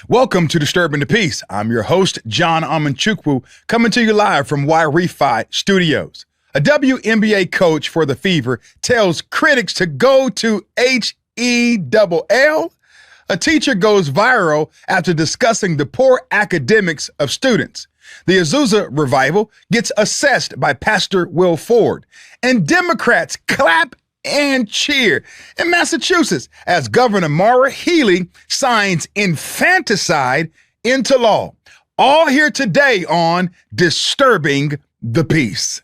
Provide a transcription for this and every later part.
Welcome to Disturbing the Peace. I'm your host, John Amanchukwu, coming to you live from Y-Refi Studios. A WNBA coach for the Fever tells critics to go to HELL. A teacher goes viral after discussing the poor academics of students. The Azusa Revival gets assessed by Pastor Will Ford. And Democrats clap and cheer in Massachusetts as Governor Maura Healey signs infanticide into law. All here today on Disturbing the Peace.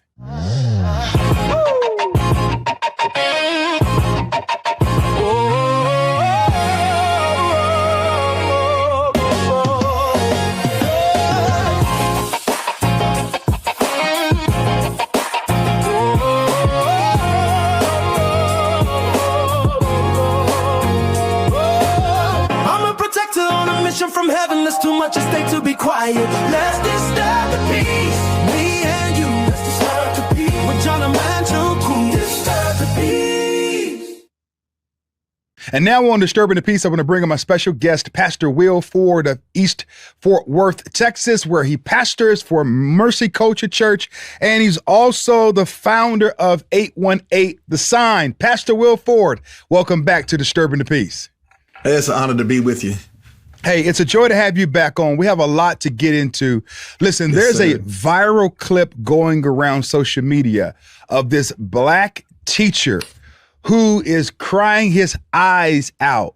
From heaven, there's too much at stake to be quiet. Let's disturb the peace. Me and you, let's disturb the peace. With John Amanchukwu, disturb the peace. And now on Disturbing the Peace, I want to bring on my special guest, Pastor Will Ford of East Fort Worth, Texas, where he pastors for Mercy Culture Church, and he's also the founder of 818 The Sign. Pastor Will Ford, welcome back to Disturbing the Peace. Hey, it's an honor to be with you. Hey, it's a joy to have you back on. We have a lot to get into. Listen, Yes, there's sir. a viral clip going around social media of this black teacher who is crying his eyes out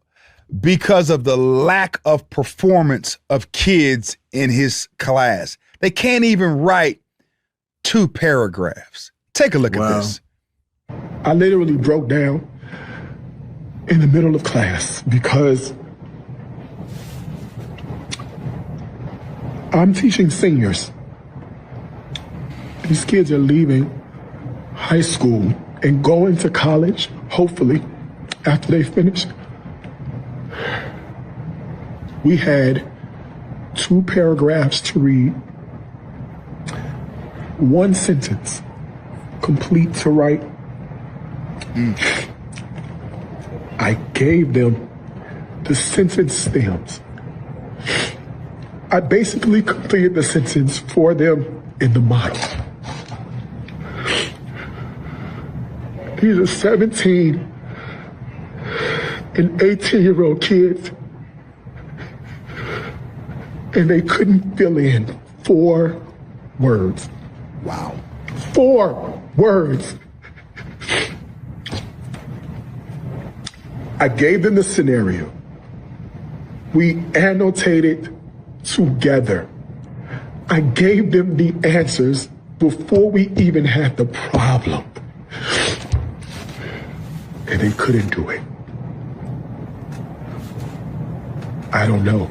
because of the lack of performance of kids in his class. They can't even write 2 paragraphs. Take a look at this. I literally broke down in the middle of class because I'm teaching seniors. These kids are leaving high school and going to college, hopefully, after they finish. We had 2 paragraphs to read, 1 sentence complete to write. I gave them the sentence stems. I basically completed the sentence for them in the model. These are 17 and 18-year-old kids, and they couldn't fill in 4 words. Wow. 4 words. I gave them the scenario. We annotated together. I gave them the answers before we even had the problem. And they couldn't do it. I don't know.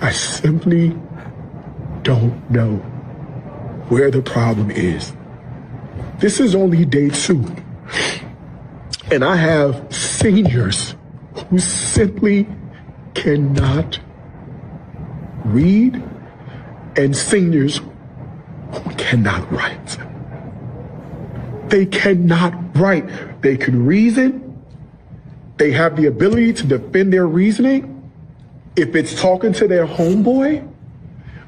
I simply don't know where the problem is. This is only day 2. And I have seniors who simply cannot read and seniors who cannot write. They cannot write. They can reason. They have the ability to defend their reasoning if it's talking to their homeboy,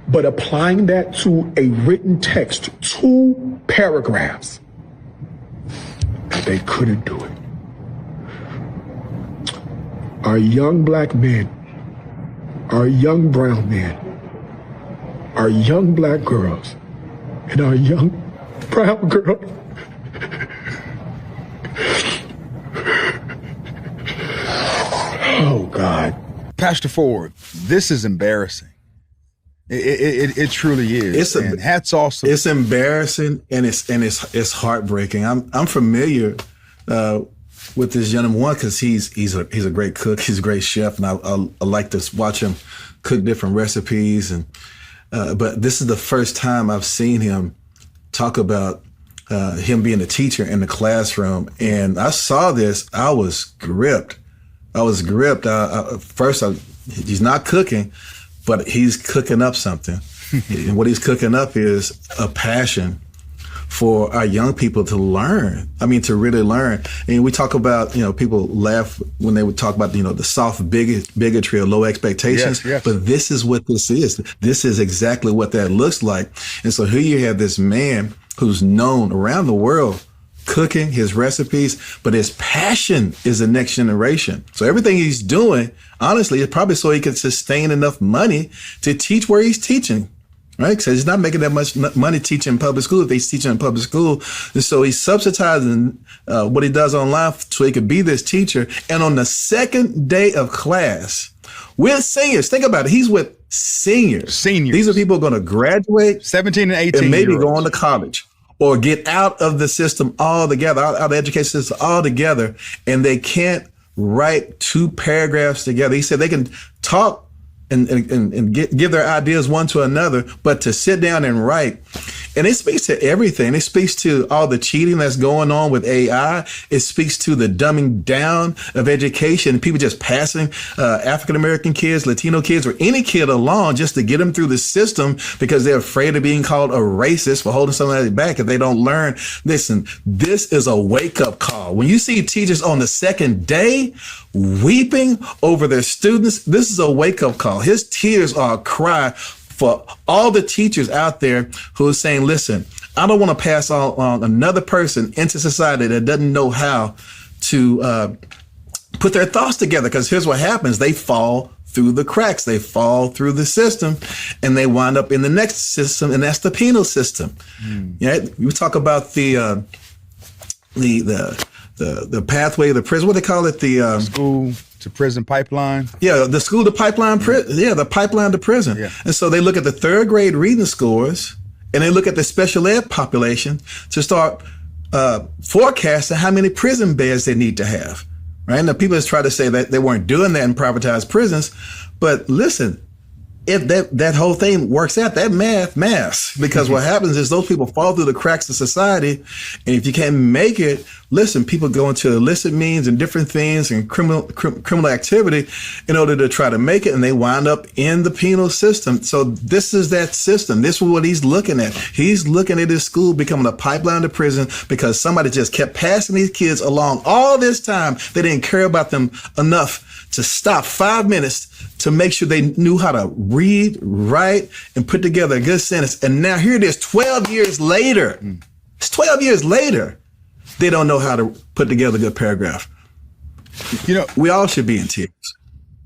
but applying that to a written text, 2 paragraphs, they couldn't do it. Our young black men, our young brown men, our young black girls, and our young brown girls. Oh, God. Pastor Ford, this is embarrassing. It truly is. And hats off. It's embarrassing and it's heartbreaking. I'm familiar with this gentleman, one, because he's a great cook, he's a great chef, and I like to watch him cook different recipes. And but this is the first time I've seen him talk about him being a teacher in the classroom. And I saw this, I was gripped. First, he's not cooking, but he's cooking up something. And what he's cooking up is a passion for our young people to learn. I mean, to really learn. And we talk about, people laugh when they would talk about, the soft bigotry or low expectations. Yes. But this is what this is. This is exactly what that looks like. And so here you have this man who's known around the world cooking his recipes, but his passion is the next generation. So everything he's doing, honestly, is probably so he can sustain enough money to teach where he's teaching, right? Because he's not making that much money teaching in public school if he's teaching in public school. And so he's subsidizing what he does online so he could be this teacher. And on the second day of class, with seniors, think about it, he's with seniors. These are people going to graduate 17 and 18 and maybe year go olds. on to college, or get out of the system altogether, out of the education system altogether, and they can't write 2 paragraphs together. He said they can talk and give their ideas one to another, but to sit down and write. And it speaks to everything. It speaks to all the cheating that's going on with AI. It speaks to the dumbing down of education, people just passing African-American kids, Latino kids, or any kid along just to get them through the system because they're afraid of being called a racist for holding somebody back if they don't learn. Listen, this is a wake-up call. When you see teachers on the second day weeping over their students, this is a wake-up call. His tears are a cry for all the teachers out there who are saying, listen, I don't want to pass on another person into society that doesn't know how to put their thoughts together. Because here's what happens. They fall through the cracks. They fall through the system and they wind up in the next system, and that's the penal system. Yeah, we talk about the pathway, the prison, what they call it, the school to prison pipeline. Yeah, the school to pipeline prison. Yeah, the pipeline to prison. Yeah. And so they look at the 3rd grade reading scores and they look at the special ed population to start forecasting how many prison beds they need to have. Right? Now people just try to say that they weren't doing that in privatized prisons, but listen, if that whole thing works out, that math, because what happens is those people fall through the cracks of society. And if you can't make it, listen, people go into illicit means and different things and criminal activity in order to try to make it. And they wind up in the penal system. So this is that system. This is what he's looking at. He's looking at his school becoming a pipeline to prison because somebody just kept passing these kids along all this time. They didn't care about them enough to stop 5 minutes to make sure they knew how to read, write, and put together a good sentence. And now here it is 12 years later. It's 12 years later. They don't know how to put together a good paragraph. We all should be in tears.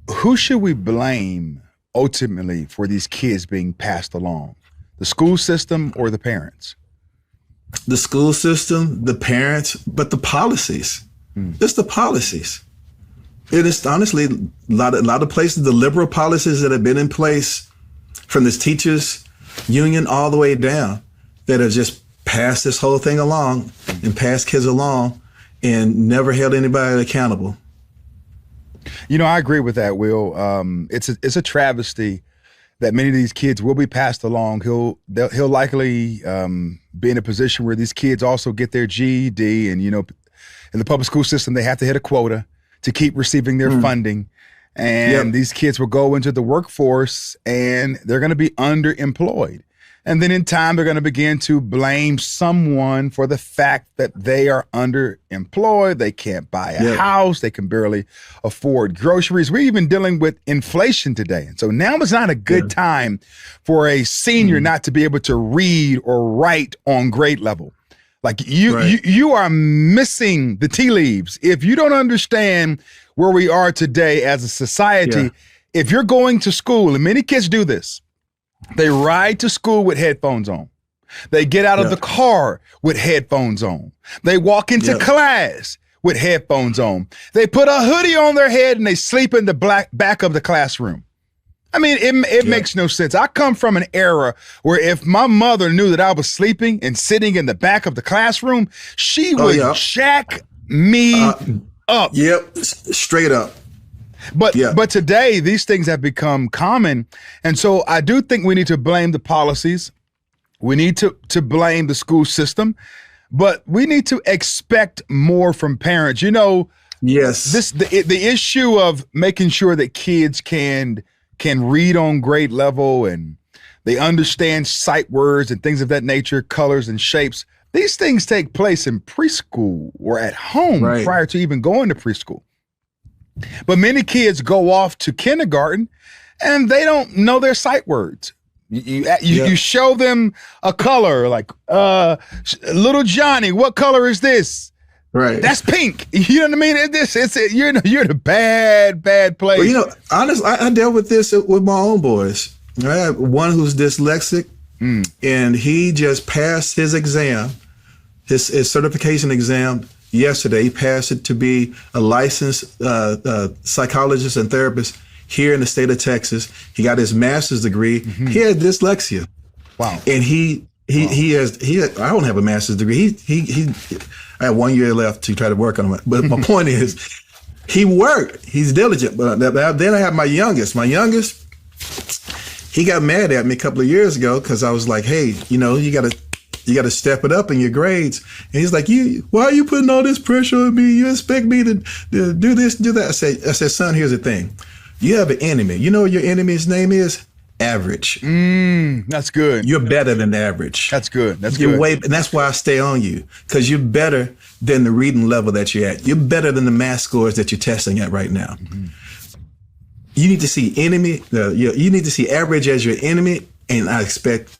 Who should we blame ultimately for these kids being passed along? The school system or the parents? The school system, the parents, but the policies. It's the policies. It is honestly a lot of places, the liberal policies that have been in place from this teachers union all the way down that have just passed this whole thing along and passed kids along and never held anybody accountable. I agree with that, Will. It's a travesty that many of these kids will be passed along. He'll likely be in a position where these kids also get their GED, and in the public school system they have to hit a quota to keep receiving their funding. And these kids will go into the workforce and they're going to be underemployed. And then in time, they're going to begin to blame someone for the fact that they are underemployed. They can't buy a house. They can barely afford groceries. We're even dealing with inflation today. And so now is not a good time for a senior not to be able to read or write on grade level. Like you are missing the tea leaves. If you don't understand where we are today as a society, if you're going to school, and many kids do this, they ride to school with headphones on. They get out of the car with headphones on. They walk into class with headphones on. They put a hoodie on their head and they sleep in the back of the classroom. I mean, it makes no sense. I come from an era where if my mother knew that I was sleeping and sitting in the back of the classroom, she would jack me up. Yep, straight up. But today, these things have become common. And so I do think we need to blame the policies. We need to blame the school system. But we need to expect more from parents. Yes. The issue of making sure that kids can read on grade level and they understand sight words and things of that nature, colors and shapes. These things take place in preschool or at home prior to even going to preschool. But many kids go off to kindergarten and they don't know their sight words. You show them a color, like little Johnny, what color is this? Right. That's pink. You know what I mean? You're in a bad place. Well, you know, honestly, I dealt with this with my own boys. I have one who's dyslexic, and he just passed his exam, his certification exam yesterday. He passed it to be a licensed psychologist and therapist here in the state of Texas. He got his master's degree. He had dyslexia. Wow. And he has I don't have a master's degree. I have 1 year left to try to work on it. But my point is, he worked. He's diligent. But then I have my youngest. My youngest, he got mad at me a couple of years ago because I was like, hey, you know, you gotta step it up in your grades. And he's like, why are you putting all this pressure on me? You expect me to do this, do that? I said, son, here's the thing. You have an enemy. You know what your enemy's name is? Average. That's good. You're better than average. That's good. And that's why I stay on you, because you're better than the reading level that you're at. You're better than the math scores that you're testing at right now. You need to see enemy. You need to see average as your enemy, and I expect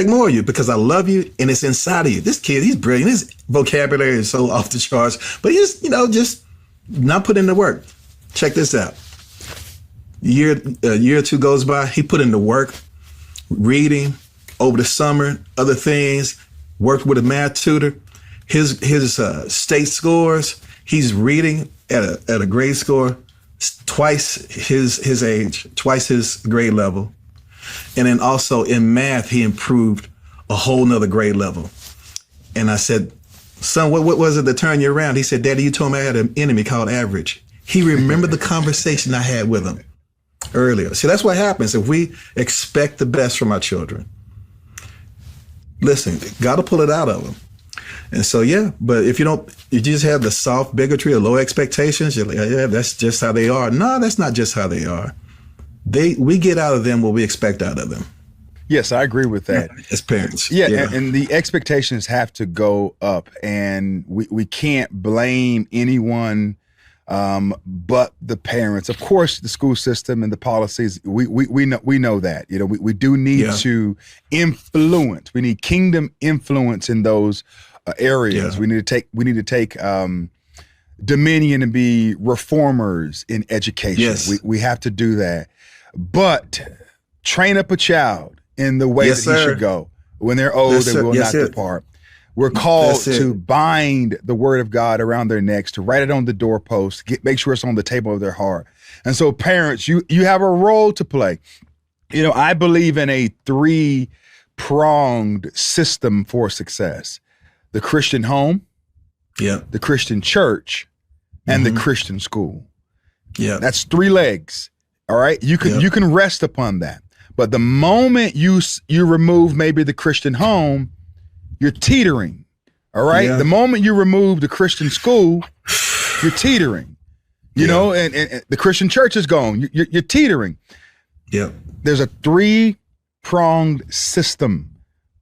more of you because I love you, and it's inside of you. This kid, he's brilliant. His vocabulary is so off the charts, but he's just not put in the work. Check this out. A year or two goes by, he put in the work, reading over the summer, other things, worked with a math tutor. His state scores, he's reading at a grade score twice his age, twice his grade level. And then also in math, he improved a whole nother grade level. And I said, son, what was it that turned you around? He said, Daddy, you told me I had an enemy called average. He remembered the conversation I had with him earlier. See, that's what happens if we expect the best from our children. Listen, got to pull it out of them. And so, but if you just have the soft bigotry or low expectations, you're like, yeah, that's just how they are. No, that's not just how they are. We get out of them what we expect out of them. Yes, I agree with that. As parents. Yeah. And the expectations have to go up, and we can't blame anyone but the parents. Of course, the school system and the policies, we know that. You know, we do need to influence. We need kingdom influence in those areas. We need to take dominion and be reformers in education. Yes. We have to do that. But train up a child in the way that he should go. When they're old, they will not depart. We're called to bind the word of God around their necks, to write it on the doorpost, make sure it's on the table of their heart. And so parents, you have a role to play. You know, I believe in a 3-pronged system for success: the Christian home, the Christian church, and the Christian school. Yeah. That's 3 legs. All right. You can rest upon that. But the moment you remove maybe the Christian home, you're teetering. All right. The moment you remove the Christian school, you're teetering. You know, and the Christian church is gone. You're teetering. Yeah. There's a 3-pronged system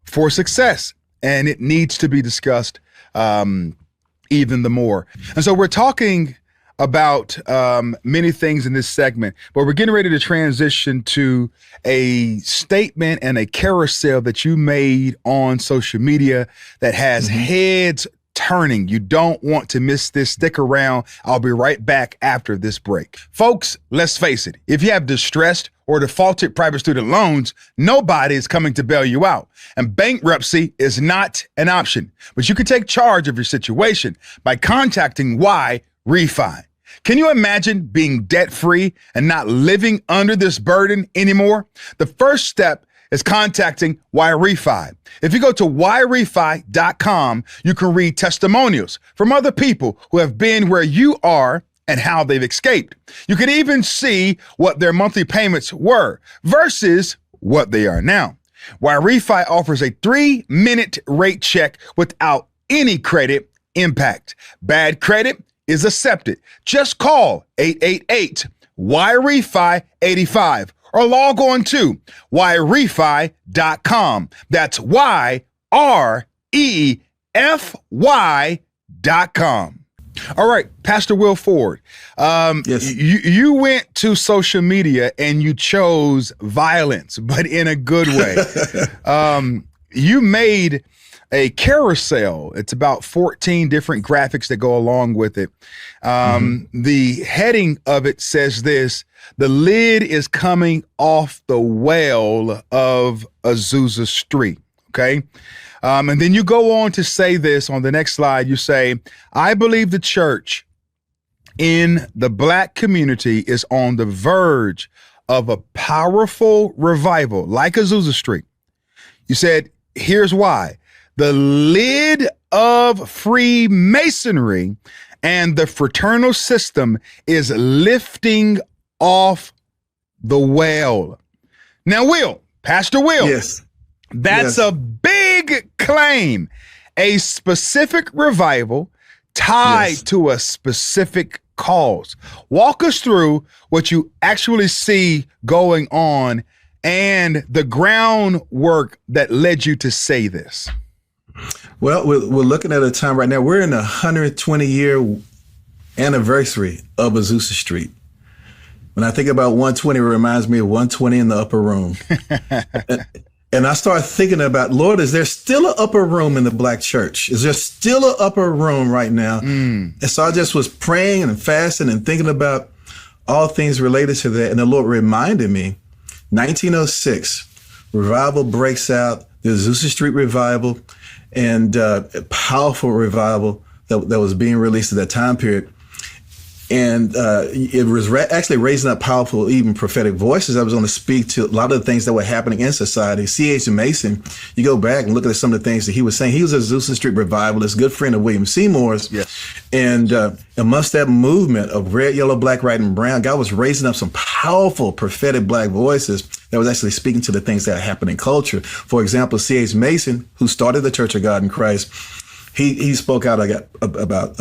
for success, and it needs to be discussed even the more. And so we're talking about many things in this segment, but we're getting ready to transition to a statement and a carousel that you made on social media that has heads turning. You don't want to miss this. Stick around. I'll be right back after this break. Folks, let's face it. If you have distressed or defaulted private student loans, nobody is coming to bail you out. And bankruptcy is not an option. But you can take charge of your situation by contacting YRefi. Can you imagine being debt-free and not living under this burden anymore? The first step is contacting YRefi. If you go to YRefi.com, you can read testimonials from other people who have been where you are and how they've escaped. You can even see what their monthly payments were versus what they are now. YRefi offers a 3-minute rate check without any credit impact. Bad credit is accepted. Just call 888-YRefi-85 or log on to YRefi.com. That's YRefi.com. FY.com. All right, Pastor Will Ford. Yes. You went to social media and you chose violence, but in a good way. You made a carousel. It's about 14 different graphics that go along with it. The heading of it says this: the lid is coming off the well of Azusa Street. Okay. And then you go on to say this on the next slide. You say, I believe the church in the Black community is on the verge of a powerful revival like Azusa Street. You said, here's why. The lid of Freemasonry and the fraternal system is lifting off the well. Now, Pastor Will. Yes. That's a big claim. A specific revival tied to a specific cause. Walk us through what you actually see going on and the groundwork that led you to say this. Well, we're looking at a time right now. We're in the 120-year anniversary of Azusa Street. When I think about 120, it reminds me of 120 in the upper room. And I started thinking about, Lord, is there still an upper room in the Black church? Is there still an upper room right now? And so I just was praying and fasting and thinking about all things related to that. And the Lord reminded me, 1906, revival breaks out, the Azusa Street Revival, and a powerful revival that was being released at that time period. And it was actually raising up powerful, even prophetic voices. I was going to speak to a lot of the things that were happening in society. C.H. Mason, you go back and look at some of the things that he was saying. He was a Azusa Street Revivalist, good friend of William Seymour's. Yes. And amongst that movement of red, yellow, black, white, and brown, God was raising up some powerful prophetic Black voices that was actually speaking to the things that happen in culture. For example, C.H. Mason, who started the Church of God in Christ, He spoke out about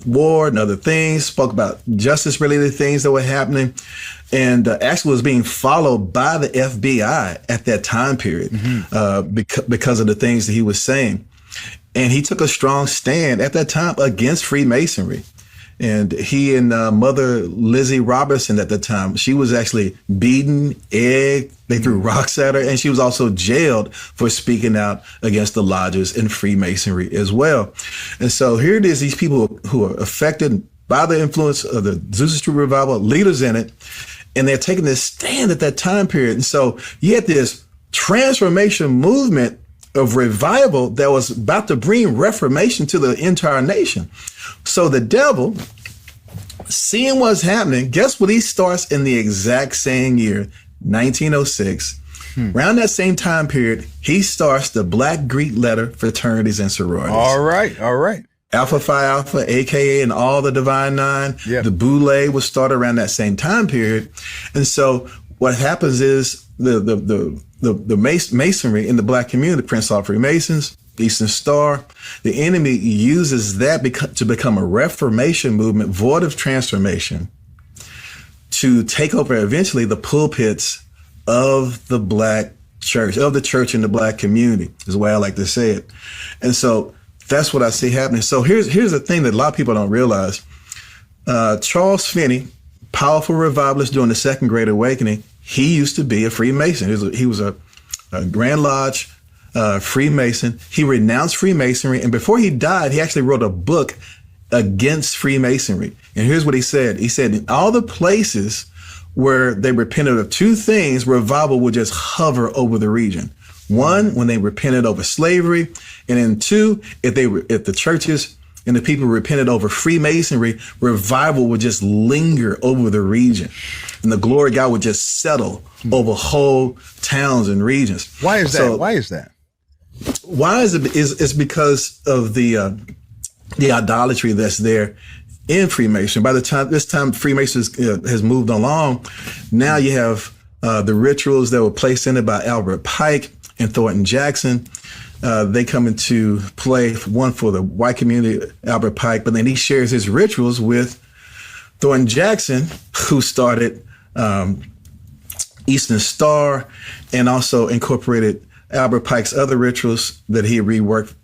war and other things, spoke about justice-related things that were happening, and actually was being followed by the FBI at that time period because of the things that he was saying. And he took a strong stand at that time against Freemasonry. And he and Mother Lizzie Robertson at the time, she was actually beaten, egged, they threw rocks at her, and she was also jailed for speaking out against the lodges in Freemasonry as well. And so here it is, these people who are affected by the influence of the Azusa Street Revival, leaders in it, and they're taking this stand at that time period. And so you had this transformation movement of revival that was about to bring reformation to the entire nation. So the devil, seeing what's happening, guess what he starts in the exact same year, 1906. Around that same time period, he starts the Black Greek letter fraternities and sororities. All right. Alpha Phi Alpha, AKA, and all the Divine Nine. The Boule was started around that same time period. And so what happens is the Masonry in the Black community, Prince Hall Freemasons, Eastern Star, the enemy uses that to become a Reformation movement, void of transformation, to take over eventually the pulpits of the Black church, of the church in the Black community, is the way I like to say it. And so that's what I see happening. So here's the thing that a lot of people don't realize. Charles Finney, powerful revivalist during the Second Great Awakening, he used to be a Freemason. He was a Grand Lodge Freemason. He renounced Freemasonry, and before he died, he actually wrote a book against Freemasonry. And here's what he said. He said, in all the places where they repented of two things, revival would just hover over the region. One, when they repented over slavery, and then two, if the churches and the people repented over Freemasonry, revival would just linger over the region. And the glory of God would just settle over whole towns and regions. Why is that? So, Why is that? Why is it? It's because of the idolatry that's there in Freemasonry. By the time this time Freemasons has moved along, now you have the rituals that were placed in it by Albert Pike and Thornton Jackson. They come into play, one for the white community, Albert Pike, but then he shares his rituals with Thornton Jackson, who started Eastern Star and also incorporated Albert Pike's other rituals that he reworked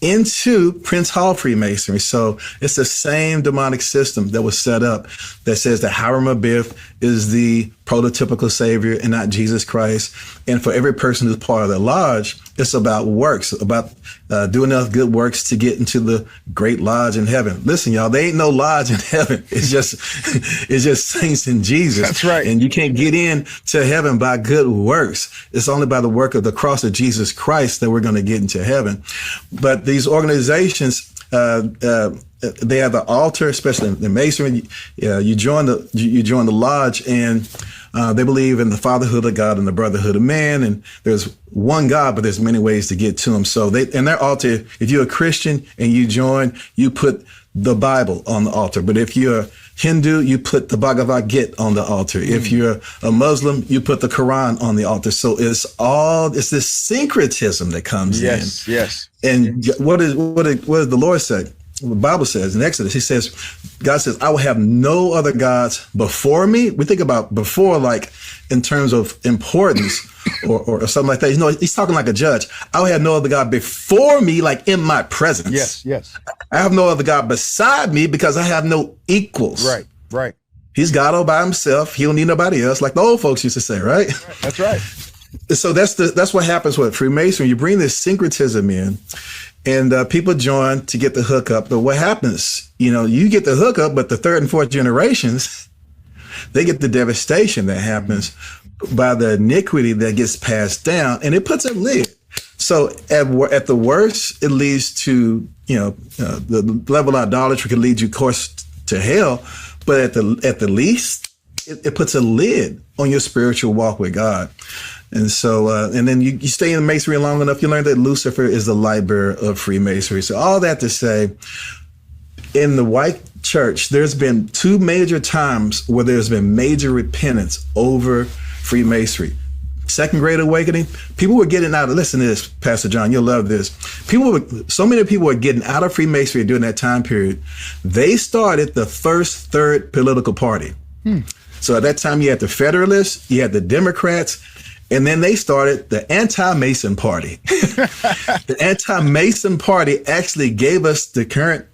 into Prince Hall Freemasonry. So it's the same demonic system that was set up that says that Hiram Abiff is the prototypical savior and not Jesus Christ. And for every person who's part of the lodge, it's about works, about doing enough good works to get into the great lodge in heaven. Listen, y'all, there ain't no lodge in heaven. It's just saints in Jesus. That's right. And you can't get in to heaven by good works. It's only by the work of the cross of Jesus Christ that we're going to get into heaven. But these organizations, they have the altar, especially in Masonry. You join the lodge, and they believe in the fatherhood of God and the brotherhood of man. And there's one God, but there's many ways to get to him. So in their altar, if you're a Christian and you join, you put the Bible on the altar. But if you're Hindu, you put the Bhagavad Gita on the altar. If you're a Muslim, you put the Quran on the altar. So it's this syncretism that comes in. Yes. And what does the Lord say? The Bible says in Exodus, God says, I will have no other gods before me. We think about before, like in terms of importance or something like that. You know, he's talking like a judge. I will have no other God before me, like in my presence. Yes. I have no other God beside me because I have no equals. Right. He's God all by himself. He don't need nobody else, like the old folks used to say, right? That's right. So that's what happens with Freemasonry. You bring this syncretism in, and people join to get the hookup. But what happens? You know, you get the hookup, but the third and fourth generations, they get the devastation that happens by the iniquity that gets passed down, and it puts a lid. So at the worst, it leads to, the level of idolatry can lead you, of course, to hell. But at the least, it puts a lid on your spiritual walk with God. And so, and then you stay in Masonry long enough, you learn that Lucifer is the light bearer of Freemasonry. So all that to say, in the white church, there's been two major times where there's been major repentance over Freemasonry. Second Great Awakening, people were getting out of, listen to this, Pastor John, you'll love this. So many people were getting out of Freemasonry during that time period. They started the first third political party. So at that time, you had the Federalists, you had the Democrats, and then they started the Anti-Mason Party. The Anti-Mason Party actually gave us the current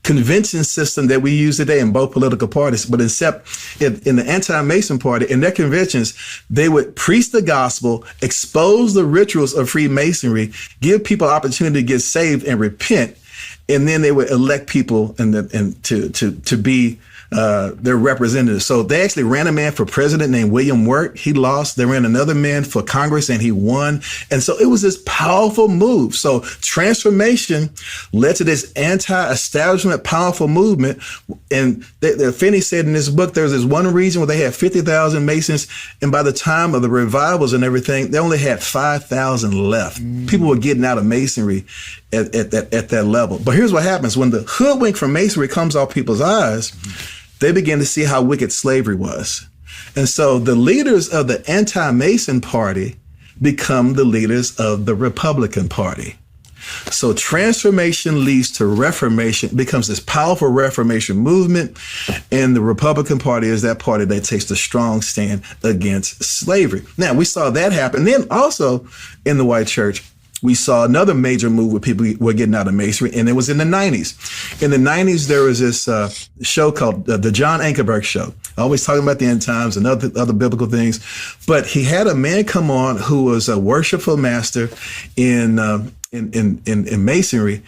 convention system that we use today in both political parties. But except in the Anti-Mason Party, in their conventions, they would preach the gospel, expose the rituals of Freemasonry, give people opportunity to get saved and repent, and then they would elect people to be their representatives. So they actually ran a man for president named William Wirt. He lost. They ran another man for Congress and he won. And so it was this powerful move. So transformation led to this anti-establishment powerful movement. And Finney said in this book, there was this one region where they had 50,000 Masons. And by the time of the revivals and everything, they only had 5,000 left. People were getting out of Masonry at that level. But here's what happens. When the hoodwink from Masonry comes off people's eyes, they begin to see how wicked slavery was. And so the leaders of the Anti-Mason Party become the leaders of the Republican Party. So transformation leads to reformation, becomes this powerful reformation movement. And the Republican Party is that party that takes the strong stand against slavery. Now, we saw that happen. Then also in the white church, we saw another major move where people were getting out of Masonry, and it was in the 90s. In the 90s, there was this show called the John Amanchukwu Show, always talking about the end times and other biblical things. But he had a man come on who was a worshipful master in Masonry,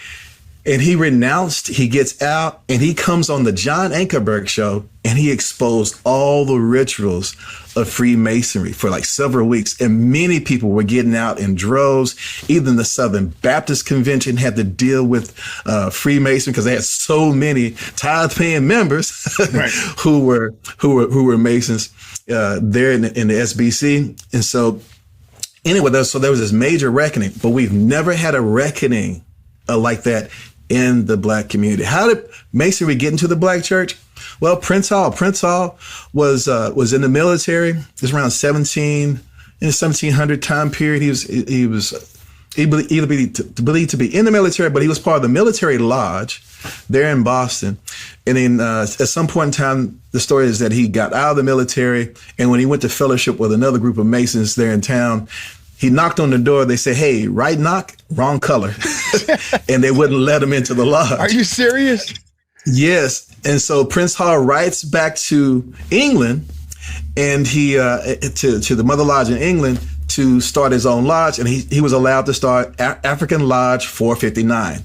and he renounced, he gets out, and he comes on the John Amanchukwu Show, and he exposed all the rituals of Freemasonry for like several weeks. And many people were getting out in droves. Even the Southern Baptist Convention had to deal with Freemasonry because they had so many tithe-paying members right. who were Masons there in the SBC. And so anyway, there was this major reckoning, but we've never had a reckoning like that in the Black community. How did Masonry get into the Black church? Well, Prince Hall was in the military. It was around in the 1700 time period. He believed to be in the military, but he was part of the military lodge there in Boston. And then at some point in time, the story is that he got out of the military, and when he went to fellowship with another group of Masons there in town, He knocked on the door. They said, "Hey, right knock, wrong color," and they wouldn't let him into the lodge. Are you serious? Yes. And so Prince Hall writes back to England, and he to the Mother Lodge in England to start his own lodge, and he was allowed to start African Lodge 459.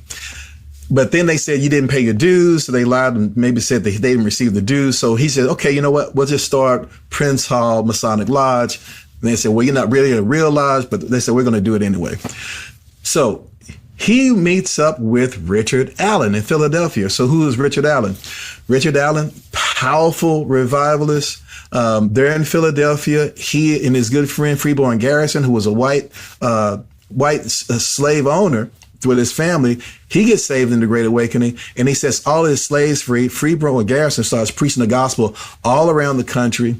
But then they said you didn't pay your dues, so they lied and maybe said that they didn't receive the dues. So he said, "Okay, you know what? We'll just start Prince Hall Masonic Lodge." And they said, "Well, you're not really a real lodge," but they said, "We're going to do it anyway." So he meets up with Richard Allen in Philadelphia. So who is Richard Allen? Richard Allen, powerful revivalist. They're in Philadelphia. He and his good friend Freeborn Garrison, who was a white slave owner with his family, he gets saved in the Great Awakening, and he sets all his slaves free. Freeborn Garrison starts preaching the gospel all around the country,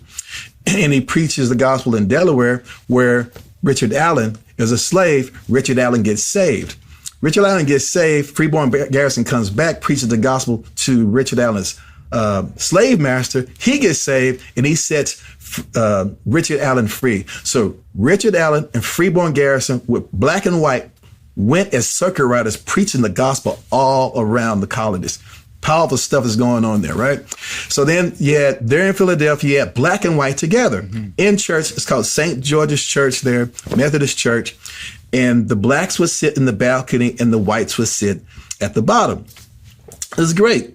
and he preaches the gospel in Delaware, where Richard Allen is a slave. Richard Allen gets saved. Richard Allen gets saved. Freeborn Garrison comes back, preaches the gospel to Richard Allen's slave master. He gets saved, and he sets Richard Allen free. So Richard Allen and Freeborn Garrison, with black and white, went as circuit riders preaching the gospel all around the colonies. Powerful stuff is going on there, right? So then they're in Philadelphia, you had black and white together in church. It's called St. George's Church there, Methodist Church. And the blacks would sit in the balcony and the whites would sit at the bottom. It was great.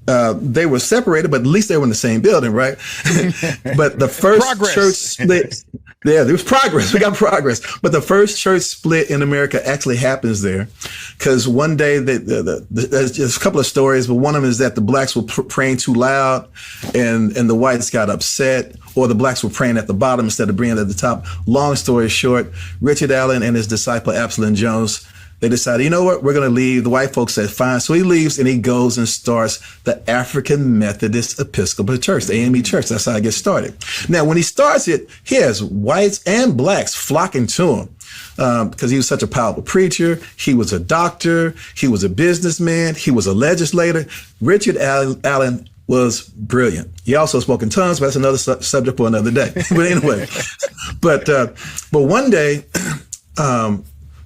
They were separated, but at least they were in the same building, right? But the first church split. Yeah, there was progress. We got progress. But the first church split in America actually happens there, because one day there's a couple of stories, but one of them is that the blacks were praying too loud, and the whites got upset, or the blacks were praying at the bottom instead of praying at the top. Long story short, Richard Allen and his disciple Absalom Jones, they decided, you know what, we're going to leave. The white folks said, fine. So he leaves and he goes and starts the African Methodist Episcopal Church, the AME Church. That's how it gets started. Now, when he starts it, he has whites and blacks flocking to him because he was such a powerful preacher. He was a doctor. He was a businessman. He was a legislator. Richard Allen was brilliant. He also spoke in tongues, but that's another subject for another day. But anyway, but one day,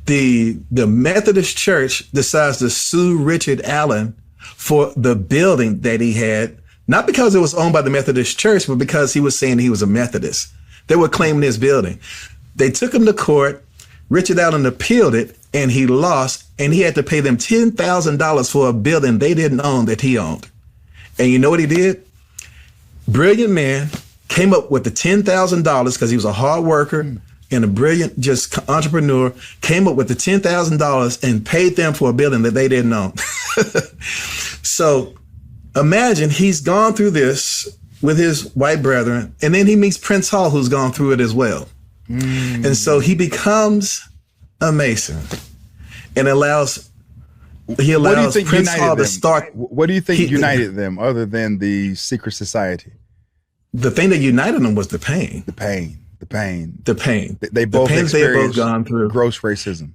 the Methodist Church decides to sue Richard Allen for the building that he had, not because it was owned by the Methodist Church, but because he was saying he was a Methodist. They were claiming his building. They took him to court. Richard Allen appealed it, and he lost, and he had to pay them $10,000 for a building they didn't own that he owned. And you know what he did? Brilliant man, came up with the $10,000 because he was a hard worker and a brilliant just entrepreneur, came up with the $10,000 and paid them for a building that they didn't own. So imagine he's gone through this with his white brethren, and then he meets Prince Hall, who's gone through it as well. And so he becomes a Mason and allows Prince Hall to start. What do you think united them other than the secret society? The thing that united them was the pain. The pain. They both experienced gone through gross racism.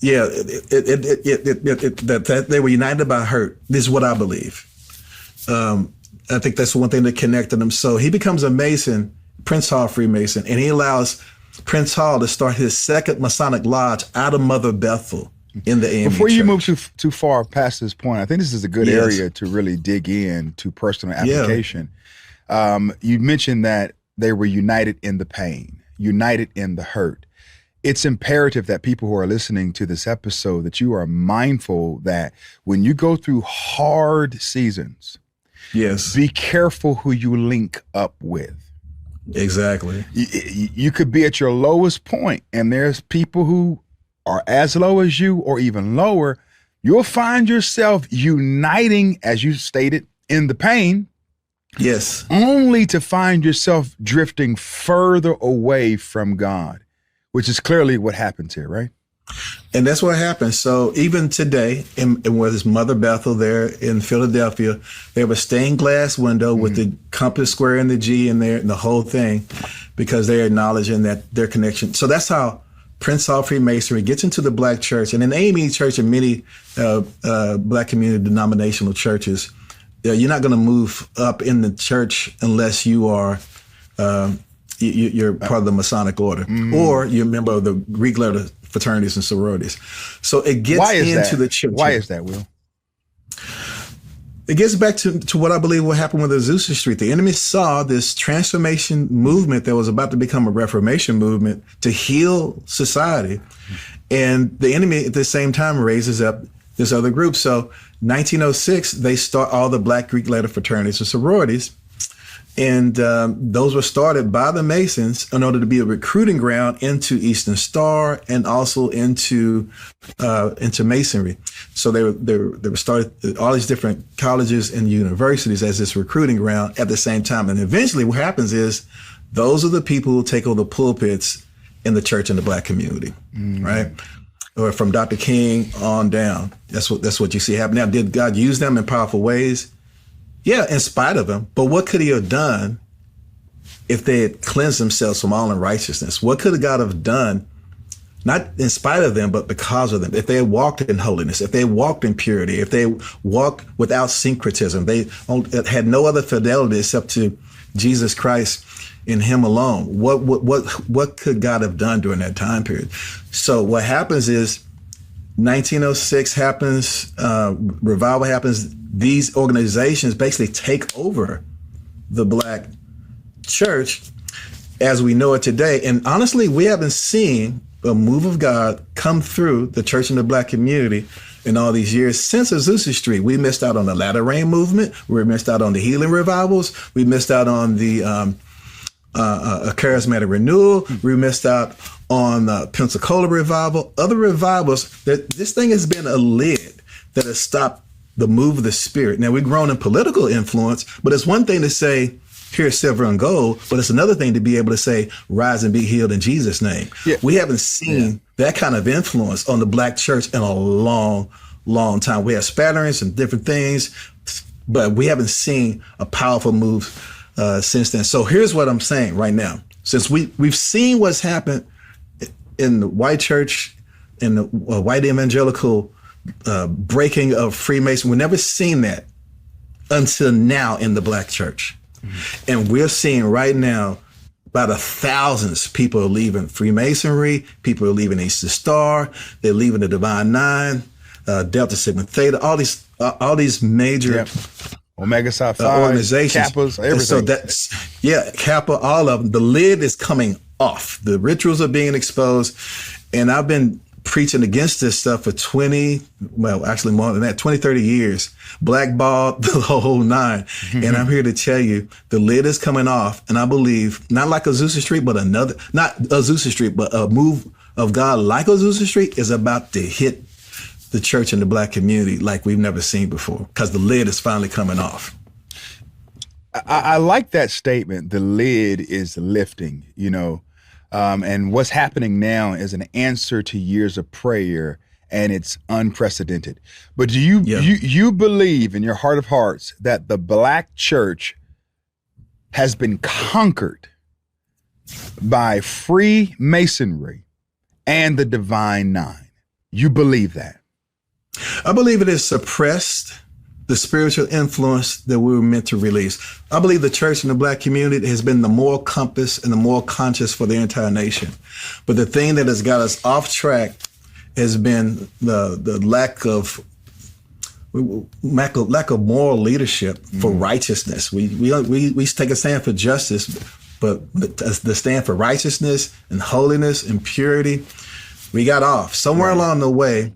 Yeah, that they were united by hurt. This is what I believe. I think that's one thing that connected them. So he becomes a Mason, Prince Hall Freemason, and he allows Prince Hall to start his second Masonic lodge out of Mother Bethel in the AME Before you Church. move too far past this point, I think this is a good area to really dig in to personal application. You mentioned that they were united in the pain, united in the hurt. It's imperative that people who are listening to this episode, that you are mindful that when you go through hard seasons, be careful who you link up with. Exactly. You could be at your lowest point, and there's people who are as low as you or even lower. You'll find yourself uniting, as you stated, in the pain. Yes. Only to find yourself drifting further away from God, which is clearly what happens here, right? And that's what happens. So even today, in where this Mother Bethel there in Philadelphia, they have a stained glass window with the compass square and the G in there and the whole thing, because they're acknowledging that their connection. So that's how Prince Hall Freemasonry gets into the black church. And in the AME church and many black community denominational churches, you're not going to move up in the church unless you are you're part of the Masonic order, or you're a member of the Greek letter fraternities and sororities. So it gets into the church. Why is that, Will? It gets back to what I believe will happen with Azusa Street. The enemy saw this transformation movement that was about to become a Reformation movement to heal society. And the enemy at the same time raises up this other group. So 1906, they start all the Black Greek letter fraternities and sororities. And those were started by the Masons in order to be a recruiting ground into Eastern Star and also into Masonry. So they were started at all these different colleges and universities as this recruiting ground at the same time. And eventually what happens is those are the people who take over the pulpits in the church and the Black community, right? Or from Dr. King on down. That's what you see happen. Now, did God use them in powerful ways? Yeah, in spite of him. But what could he have done if they had cleansed themselves from all unrighteousness? What could God have done, not in spite of them, but because of them? If they had walked in holiness, if they had walked in purity, if they walked without syncretism, they had no other fidelity except to Jesus Christ in him alone. What could God have done during that time period? So what happens is 1906 happens, revival happens. These organizations basically take over the Black church as we know it today. And honestly, we haven't seen a move of God come through the church and the Black community in all these years since Azusa Street. We missed out on the Latter Rain movement. We missed out on the healing revivals. We missed out on the a charismatic renewal. We missed out on Pensacola revival, other revivals. This thing has been a lid that has stopped the move of the Spirit. Now, we've grown in political influence, but it's one thing to say, here's silver and gold, but it's another thing to be able to say, rise and be healed in Jesus' name. Yeah. We haven't seen that kind of influence on the Black church in a long, long time. We have spatterings and different things, but we haven't seen a powerful move since then. So here's what I'm saying right now. Since we've seen what's happened in the white church, in the white evangelical breaking of Freemason, we've never seen that until now in the Black church. Mm-hmm. And we're seeing right now by the thousands, people are leaving Freemasonry, people are leaving Eastern Star, they're leaving the Divine Nine, Delta Sigma Theta, all these major Omega Psi Phi organizations, Kappas, everything. So that's Kappa, all of them. The lid is coming off. The rituals are being exposed, and I've been preaching against this stuff for 20, more than that, 20, 30 years, blackballed the whole nine. Mm-hmm. And I'm here to tell you the lid is coming off. And I believe not like Azusa Street, but not Azusa Street, but a move of God like Azusa Street is about to hit the church and the Black community like we've never seen before, because the lid is finally coming off. I like that statement. The lid is lifting, and what's happening now is an answer to years of prayer, and it's unprecedented. But do you believe in your heart of hearts that the Black church has been conquered by Freemasonry and the Divine Nine? You believe that? I believe it has suppressed the spiritual influence that we were meant to release. I believe the church and the Black community has been the moral compass and the moral conscience for the entire nation. But the thing that has got us off track has been the lack of moral leadership for righteousness. We take a stand for justice, but the stand for righteousness and holiness and purity, we got off. Somewhere along the way,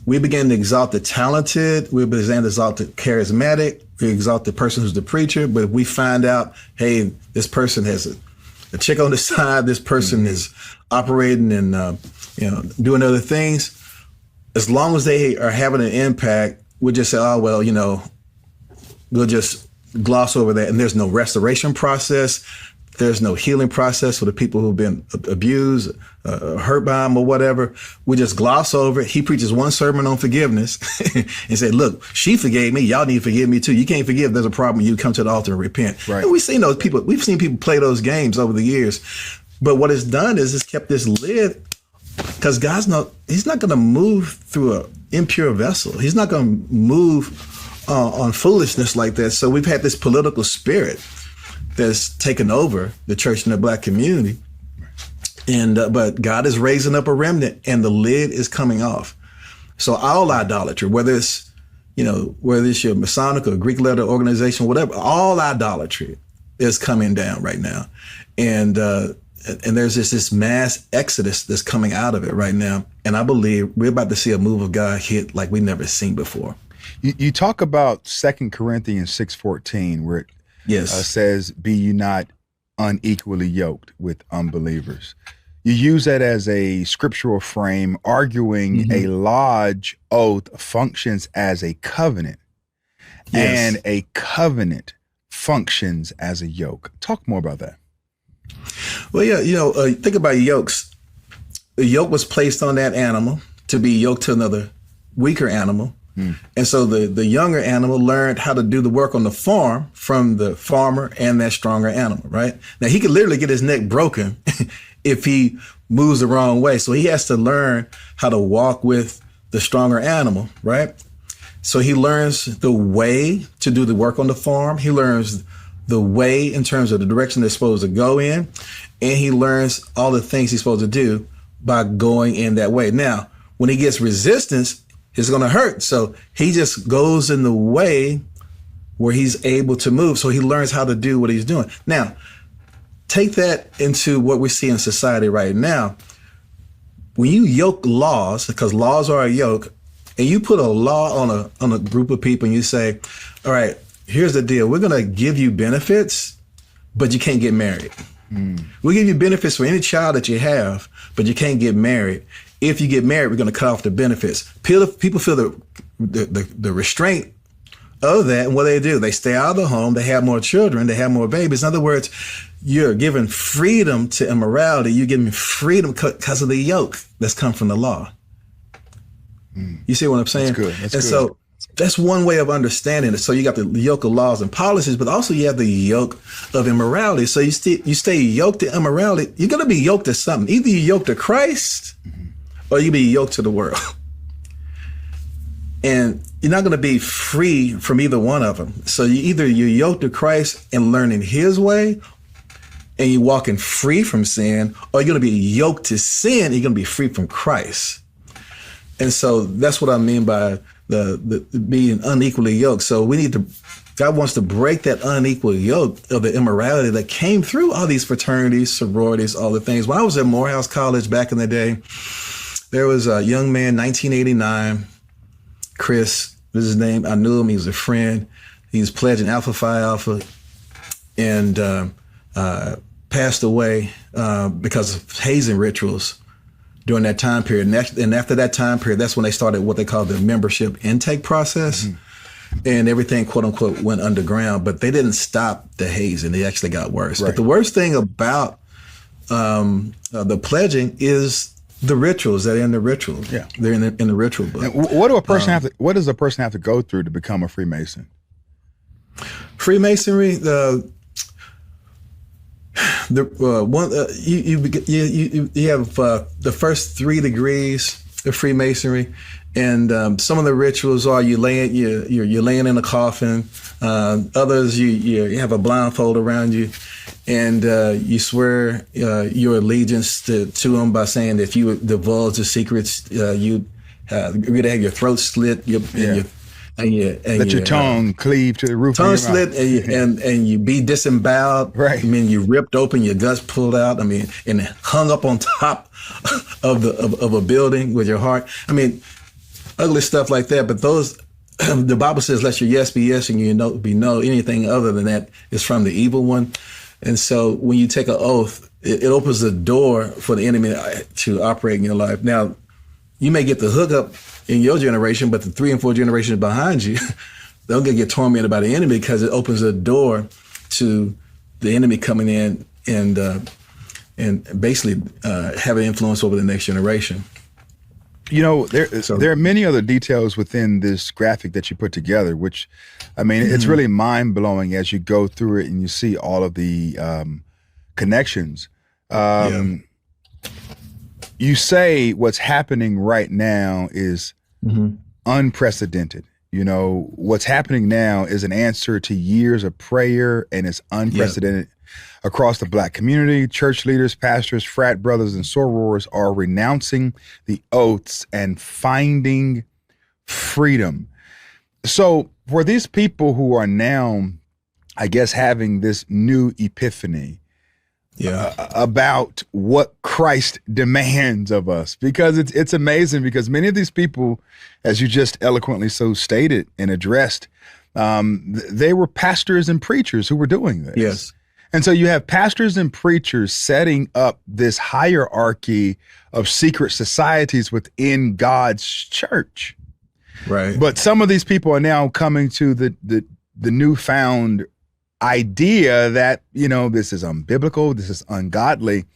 we began to exalt the talented, we began to exalt the charismatic, we exalt the person who's the preacher, but if we find out, hey, this person has a chick on the side, this person is operating and doing other things, as long as they are having an impact, we'll just say, oh, well, we'll just gloss over that. And there's no restoration process. There's no healing process for the people who've been abused, hurt by him or whatever. We just gloss over it. He preaches one sermon on forgiveness and said, look, she forgave me. Y'all need to forgive me too. You can't forgive. There's a problem. You come to the altar and repent. Right. And we've seen those people. We've seen people play those games over the years. But what it's done is it's kept this lid, because he's not going to move through an impure vessel. He's not going to move on foolishness like that. So we've had this political spirit that's taken over the church and the black community. And but God is raising up a remnant, and the lid is coming off. So all idolatry, whether it's your Masonic or Greek letter organization, whatever, all idolatry is coming down right now. And there's this mass exodus that's coming out of it right now. And I believe we're about to see a move of God hit like we've never seen before. You talk about 2 Corinthians 6:14, where it says, be you not unequally yoked with unbelievers. You use that as a scriptural frame, arguing a lodge oath functions as a covenant, and a covenant functions as a yoke. Talk more about that. Well, think about yokes. The yoke was placed on that animal to be yoked to another weaker animal. And so the younger animal learned how to do the work on the farm from the farmer and that stronger animal, right? Now, he could literally get his neck broken if he moves the wrong way. So he has to learn how to walk with the stronger animal, right? So he learns the way to do the work on the farm. He learns the way in terms of the direction they're supposed to go in. And he learns all the things he's supposed to do by going in that way. Now, when he gets resistance, it's going to hurt. So he just goes in the way where he's able to move. So he learns how to do what he's doing. Now, take that into what we see in society right now. When you yoke laws, because laws are a yoke, and you put a law on a group of people and you say, all right, here's the deal. We're going to give you benefits, but you can't get married. We'll give you benefits for any child that you have, but you can't get married. If you get married, we're going to cut off the benefits. People feel the restraint of that, and what they do, they stay out of the home, they have more children, they have more babies. In other words, you're giving freedom to immorality. You're giving freedom because of the yoke that's come from the law. You see what I'm saying? That's good. That's good. So that's one way of understanding it. So you got the yoke of laws and policies, but also you have the yoke of immorality. So you stay yoked to immorality. You're going to be yoked to something. Either you're yoked to Christ or you be yoked to the world. And you're not going to be free from either one of them. So you're yoked to Christ and learning his way, and you're walking free from sin, or you're going to be yoked to sin, and you're going to be free from Christ. And so that's what I mean by the being unequally yoked. So God wants to break that unequal yoke of the immorality that came through all these fraternities, sororities, all the things. When I was at Morehouse College back in the day, there was a young man, 1989, Chris was his name. I knew him. He was a friend. He was pledging Alpha Phi Alpha, and passed away because of hazing rituals during that time period. And after that time period, that's when they started what they call the membership intake process. And everything, quote unquote, went underground. But they didn't stop the hazing. They actually got worse. Right. But the worst thing about the pledging is the rituals. They're in the ritual. Yeah, they're in the ritual book. And what do a person have to? What does a person have to go through to become a Freemason? Freemasonry, you have the first 3 degrees of Freemasonry, and some of the rituals are you're laying in a coffin. Others you have a blindfold around you, and you swear your allegiance to them by saying that if you divulge the secrets, you're gonna have your throat slit, and your tongue cleave to the roof. Tongue slit, and you be disemboweled. Right. I mean, you ripped open, your guts pulled out. I mean, and hung up on top of a building with your heart. I mean, ugly stuff like that. But those, the Bible says, "Let your yes be yes and your no be no." Anything other than that is from the evil one. And so, when you take an oath, it opens the door for the enemy to operate in your life. Now, you may get the hookup in your generation, but the 3 and 4 generations behind you, they're going to get tormented by the enemy because it opens a door to the enemy coming in and basically having influence over the next generation. You know, there are many other details within this graphic that you put together, which, I mean, it's really mind-blowing as you go through it and you see all of the connections. You say what's happening right now is unprecedented. You know, what's happening now is an answer to years of prayer, and it's unprecedented across the Black community. Church leaders, pastors, frat brothers, and sorors are renouncing the oaths and finding freedom. So for these people who are now, I guess, having this new epiphany about what Christ demands of us, because it's amazing, because many of these people, as you just eloquently so stated and addressed, they were pastors and preachers who were doing this. Yes. And so you have pastors and preachers setting up this hierarchy of secret societies within God's church. Right. But some of these people are now coming to the newfound idea that, you know, this is unbiblical, this is ungodly.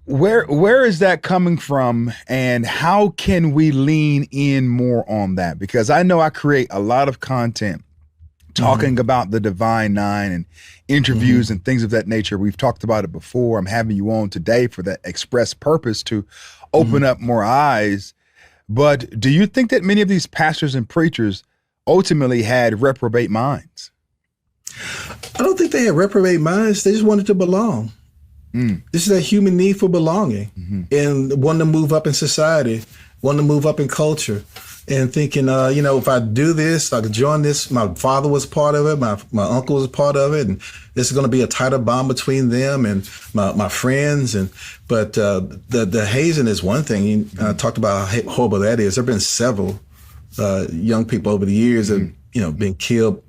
Where is that coming from, and how can we lean in more on that? Because I know I create a lot of content talking about the Divine Nine and interviews and things of that nature. We've talked about it before. I'm having you on today for that express purpose to open up more eyes. But do you think that many of these pastors and preachers ultimately had reprobate minds? I don't think they had reprobate minds. They just wanted to belong. This is a human need for belonging and wanting to move up in society, wanting to move up in culture, and thinking, you know, if I do this, I can join this. My father was part of it. My uncle was part of it. And this is going to be a tighter bond between them and my friends. But the hazing is one thing. I talked about how horrible that is. There have been several young people over the years that, you know, been killed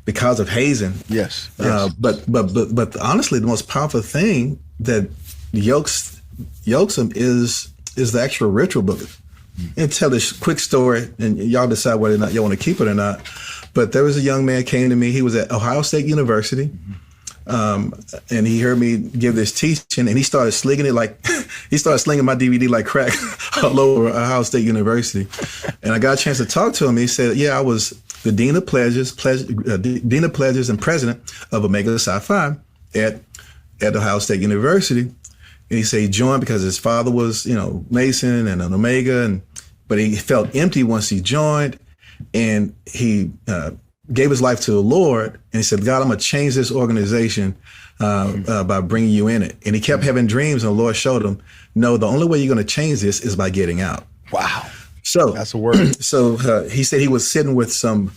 because of hazing. Yes. But honestly, the most powerful thing that yokes them is the actual ritual book. And tell this quick story, and y'all decide whether or not y'all want to keep it or not. But there was a young man came to me. He was at Ohio State University, and he heard me give this teaching, and he started slinging it like he started slinging my DVD like crack all over Ohio State University. And I got a chance to talk to him. He said, "Yeah, I was the dean of pledges and president of Omega Psi Phi at Ohio State University." And he said he joined because his father was, you know, Mason and an Omega, but he felt empty once he joined, and he gave his life to the Lord. And he said, "God, I'm going to change this organization by bringing you in it." And he kept having dreams, and the Lord showed him, "No, the only way you're going to change this is by getting out." Wow. So that's a word. So he said he was sitting with some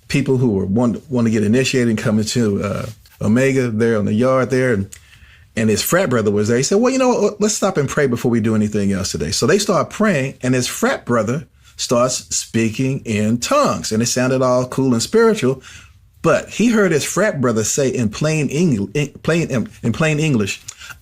people who were want to get initiated and come into Omega there on the yard there, and his frat brother was there. He said, "Well, you know what, let's stop and pray before we do anything else today." So they start praying, and his frat brother starts speaking in tongues, and it sounded all cool and spiritual. But he heard his frat brother say in plain English,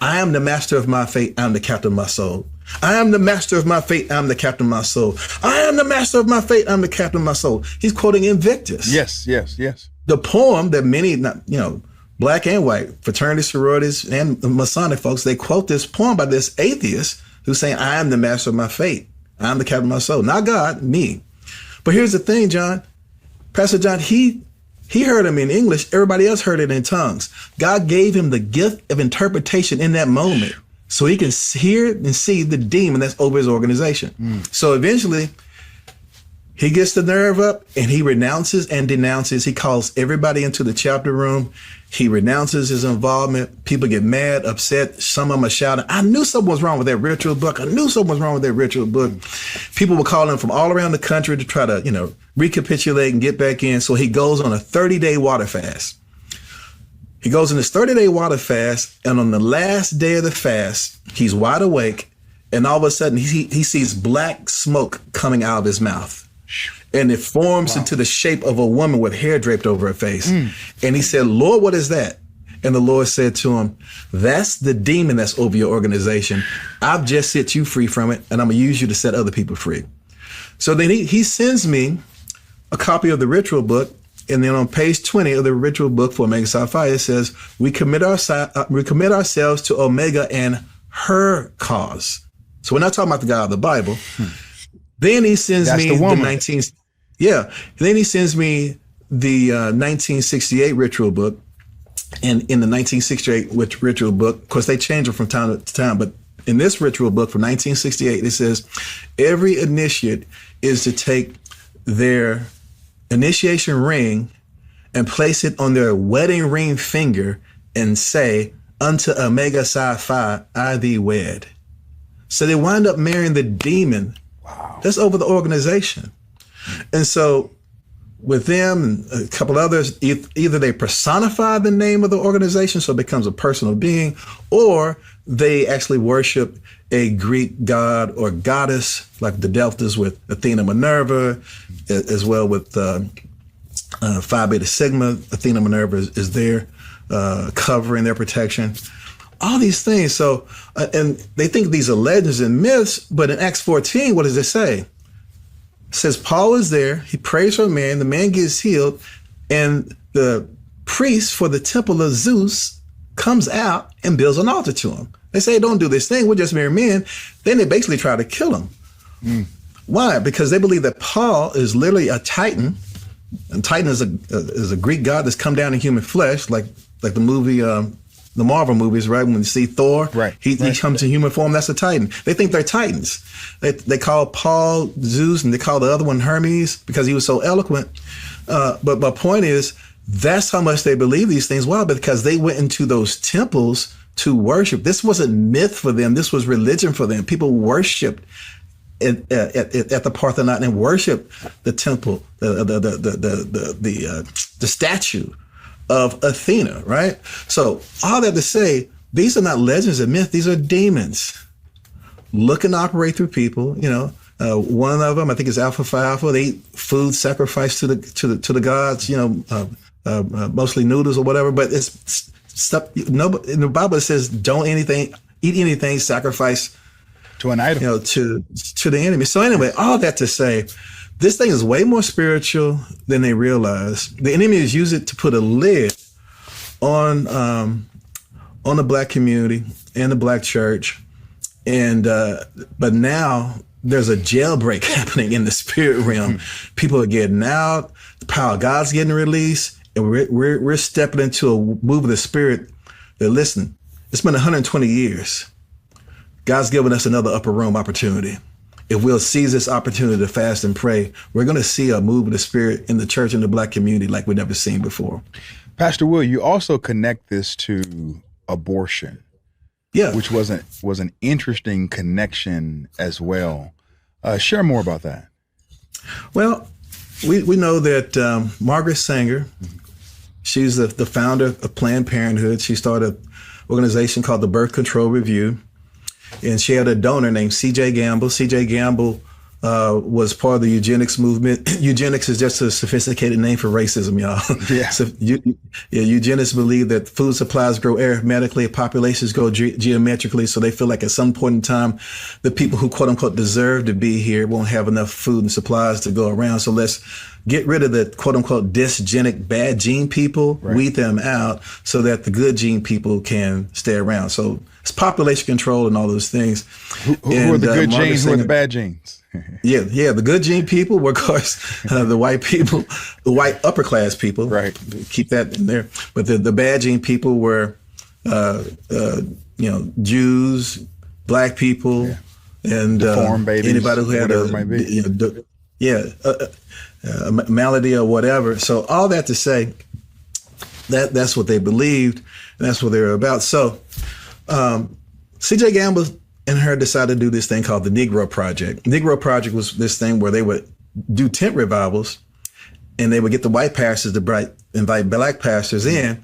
"I am the master of my fate. I'm the captain of my soul. I am the master of my fate. I'm the captain of my soul. I am the master of my fate. I'm the captain of my soul." He's quoting Invictus. Yes. The poem that many, Black and white fraternities, sororities, and Masonic folks, they quote this poem by this atheist who's saying, "I am the master of my fate. I'm the captain of my soul." Not God, me. But here's the thing, John. Pastor John, he heard him in English. Everybody else heard it in tongues. God gave him the gift of interpretation in that moment so he can hear and see the demon that's over his organization. So eventually, he gets the nerve up and he renounces and denounces. He calls everybody into the chapter room. He renounces his involvement. People get mad, upset. Some of them are shouting, "I knew something was wrong with that ritual book. I knew something was wrong with that ritual book." People were calling from all around the country to try to, recapitulate and get back in. So he goes on a 30-day water fast. He goes on this 30-day water fast, and on the last day of the fast, he's wide awake, and all of a sudden he sees black smoke coming out of his mouth. And it forms into the shape of a woman with hair draped over her face. And he said, "Lord, what is that?" And the Lord said to him, "That's the demon that's over your organization. I've just set you free from it, and I'm going to use you to set other people free." So then he sends me a copy of the ritual book. And then on page 20 of the ritual book for Omega Psi Phi, it says, we commit ourselves to Omega and her cause. So we're not talking about the God of the Bible. Then he sends me Then he sends me the 1968 ritual book. And in the 1968 ritual book, of course, they change it from time to time, but in this ritual book from 1968, it says every initiate is to take their initiation ring and place it on their wedding ring finger and say, unto Omega Psi Phi, I thee wed. So they wind up marrying the demon. Wow. That's over the organization. And so with them and a couple others, either they personify the name of the organization so it becomes a personal being, or they actually worship a Greek god or goddess, like the Deltas with Athena Minerva, as well with Phi Beta Sigma. Athena Minerva is there covering their protection. All these things. So, and they think these are legends and myths, but in Acts 14, what does it say? It says Paul is there, he prays for a man, the man gets healed, and the priest for the temple of Zeus comes out and builds an altar to him. They say, don't do this thing, we're just mere men. Then they basically try to kill him. Why? Because they believe that Paul is literally a Titan, and Titan is a Greek god that's come down in human flesh, like the movie, the Marvel movies, right? When you see Thor, right, he comes in human form, that's a Titan. They think they're Titans. They call Paul Zeus, and they call the other one Hermes because he was so eloquent. But my point is, that's how much they believe these things. Why? Because they went into those temples to worship. This wasn't myth for them. This was religion for them. People worshiped at the Parthenon and worshiped the temple, the statue of Athena, right? So all that to say, these are not legends and myths. These are demons looking to operate through people. You know, one of them, I think, is Alpha Phi Alpha. They eat food sacrificed to the gods. You know, mostly noodles or whatever. But it's stuff. No, in the Bible it says, don't eat anything sacrificed to an idol. You know, to the enemy. So anyway, all that to say, this thing is way more spiritual than they realize. The enemy has used it to put a lid on the Black community and the Black church, and but now there's a jailbreak happening in the spirit realm. People are getting out. The power of God's getting released, and we're stepping into a move of the spirit. That, listen, it's been 120 years. God's given us another upper room opportunity. If we'll seize this opportunity to fast and pray, we're going to see a move of the spirit in the church and the Black community like we've never seen before. Pastor Will, you also connect this to abortion, which was an interesting connection as well. Share more about that. Well, we know that Margaret Sanger, she's the founder of Planned Parenthood. She started an organization called the Birth Control Review. And she had a donor named C.J. Gamble. C.J. Gamble was part of the eugenics movement. Eugenics is just a sophisticated name for racism, y'all. Yeah. So, eugenics believe that food supplies grow arithmetically, populations grow geometrically. So they feel like at some point in time, the people who quote unquote deserve to be here won't have enough food and supplies to go around. So let's get rid of the quote unquote dysgenic bad gene people, weed them out so that the good gene people can stay around. So it's population control and all those things. Who are the good genes? Who are the bad genes? Yeah. The good gene people were, of course, the white people, the white upper class people. Right. Keep that in there. But the bad gene people were, Jews, Black people, and deformed babies, anybody who had a malady or whatever. So all that to say, that's what they believed, and that's what they were about. So C.J. Gamble and her decided to do this thing called the Negro Project. Negro Project was this thing where they would do tent revivals, and they would get the white pastors to invite Black pastors in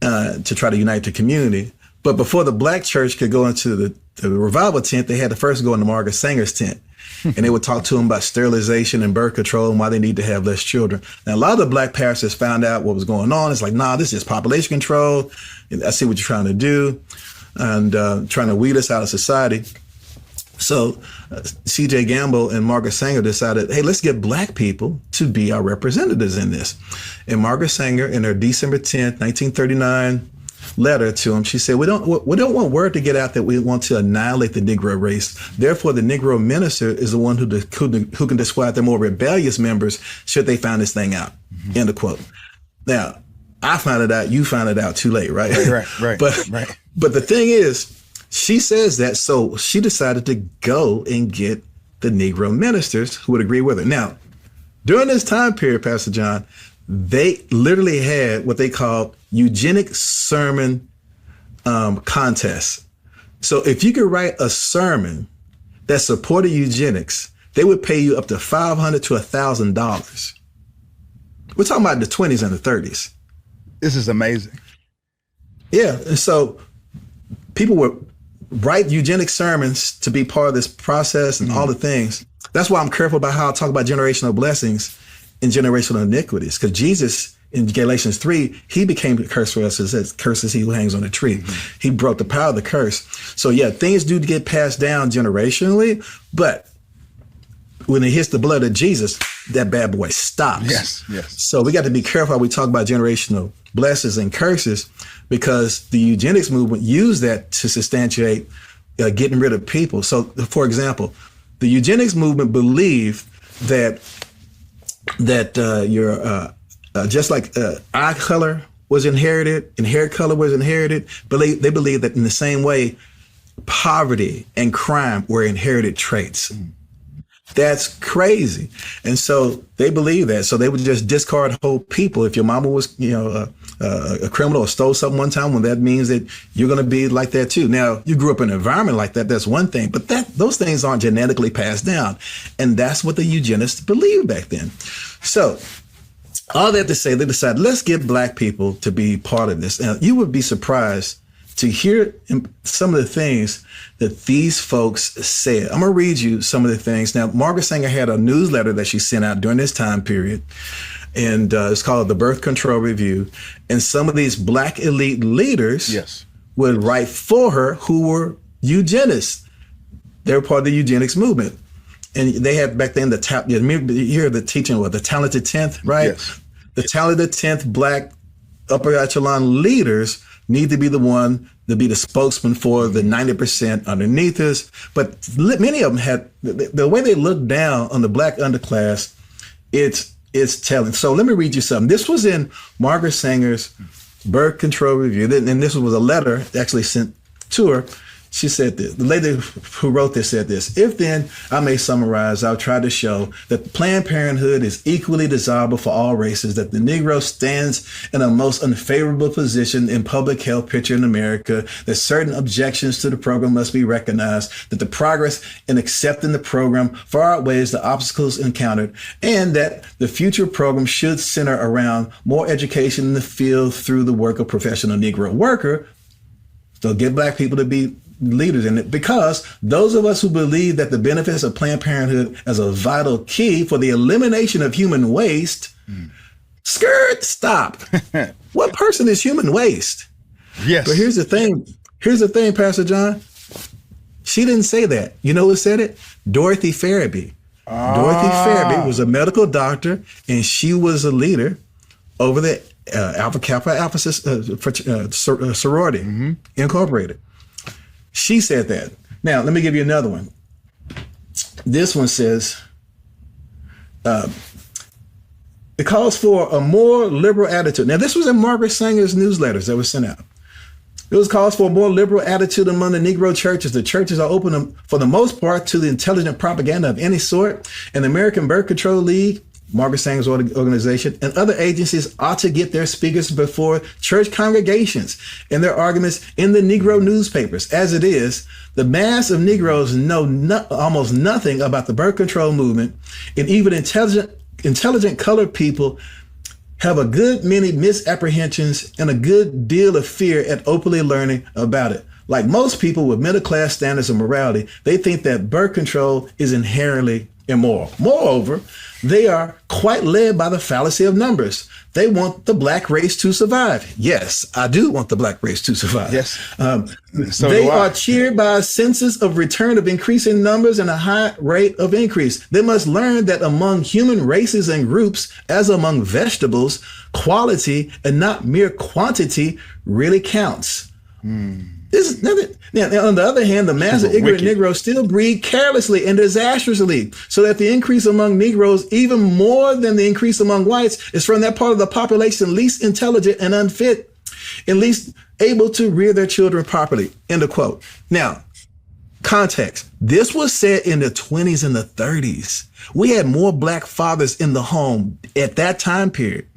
to try to unite the community. But before the Black church could go into the revival tent, they had to first go into Margaret Sanger's tent. And they would talk to them about sterilization and birth control and why they need to have less children. Now, a lot of the Black pastors found out what was going on. It's like, nah, this is population control. I see what you're trying to do, and trying to weed us out of society. So C.J. Gamble and Margaret Sanger decided, hey, let's get Black people to be our representatives in this. And Margaret Sanger, in her December 10th, 1939 letter to him, she said, we don't want word to get out that we want to annihilate the Negro race. Therefore, the Negro minister is the one who can dissuade the more rebellious members should they find this thing out. End of quote. Now, I found it out, you found it out too late, right? Right. But the thing is, she says that, so she decided to go and get the Negro ministers who would agree with her. Now, During this time period, Pastor John, they literally had what they called eugenic sermon contests. So if you could write a sermon that supported eugenics, they would pay you up to $500 to $1,000. We're talking about the 20s and the 30s. This is amazing. Yeah, and so people would write eugenic sermons to be part of this process and all the things. That's why I'm careful about how I talk about generational blessings and generational iniquities, because Jesus in Galatians 3, he became the curse for us. It says, curses he who hangs on a tree. He broke the power of the curse. So yeah, things do get passed down generationally, but when it hits the blood of Jesus, that bad boy stops. Yes. So we got to be careful how we talk about generational blessings and curses, because the eugenics movement used that to substantiate getting rid of people. So for example, the eugenics movement believed that your just like eye color was inherited and hair color was inherited, they believed that in the same way, poverty and crime were inherited traits. That's crazy. And so they believe that. So they would just discard whole people. If your mama was, a criminal or stole something one time, well, that means that you're going to be like that too. Now, you grew up in an environment like that, that's one thing, but those things aren't genetically passed down. And that's what the eugenists believed back then. So all that to say, they decided, let's get Black people to be part of this. Now, you would be surprised to hear some of the things that these folks said. I'm going to read you some of the things. Now, Margaret Sanger had a newsletter that she sent out during this time period, and it's called the Birth Control Review. And some of these Black elite leaders would write for her who were eugenists. They were part of the eugenics movement. And they had back then you hear the teaching, the talented 10th, right? Yes. The talented 10th Black upper echelon leaders need to be the one to be the spokesman for the 90% underneath us. But many of them had, the way they looked down on the Black underclass, it's telling. So let me read you something. This was in Margaret Sanger's Birth Control Review. And this was a letter actually sent to her. She said this, the lady who wrote this said this: if then I may summarize, I'll try to show that Planned Parenthood is equally desirable for all races, that the Negro stands in a most unfavorable position in public health picture in America, that certain objections to the program must be recognized, that the progress in accepting the program far outweighs the obstacles encountered, and that the future program should center around more education in the field through the work of professional Negro worker. So get Black people to be leaders in it, because those of us who believe that the benefits of Planned Parenthood as a vital key for the elimination of human waste, stop. What person is human waste? Yes. But here's the thing, Pastor John. She didn't say that. You know who said it? Dorothy Farabee. Dorothy Farabee was a medical doctor, and she was a leader over the Alpha Kappa Alpha sorority incorporated. She said that. Now, let me give you another one. This one says, it calls for a more liberal attitude. Now, this was in Margaret Sanger's newsletters that was sent out. It was calls for a more liberal attitude among the Negro churches. The churches are open for the most part to the intelligent propaganda of any sort. And the American Birth Control League, Margaret Sanger's organization, and other agencies ought to get their speakers before church congregations and their arguments in the Negro newspapers. As it is, the mass of Negroes know almost nothing about the birth control movement, and even intelligent colored people have a good many misapprehensions and a good deal of fear at openly learning about it. Like most people with middle class standards of morality, they think that birth control is inherently immoral. Moreover, they are quite led by the fallacy of numbers. They want the Black race to survive. Yes, I do want the Black race to survive. Yes. So they are cheered by a census of return of increasing numbers and a high rate of increase. They must learn that among human races and groups, as among vegetables, quality and not mere quantity really counts. Now, on the other hand, the mass of ignorant Negroes still breed carelessly and disastrously, so that the increase among Negroes, even more than the increase among whites, is from that part of the population least intelligent and unfit, and least able to rear their children properly. End of quote. Now, context. This was said in the 20s and the 30s. We had more black fathers in the home at that time period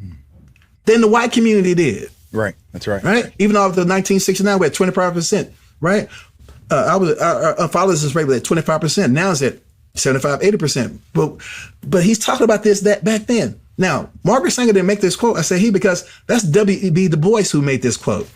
than the white community did. Right. That's right. Right. Even after 1969, we had 25%. Right. Our fathers is rated at 25%. Now it's at 75, 80%. But he's talking about that back then. Now, Margaret Sanger didn't make this quote. I say he because that's W.E.B. Du Bois who made this quote.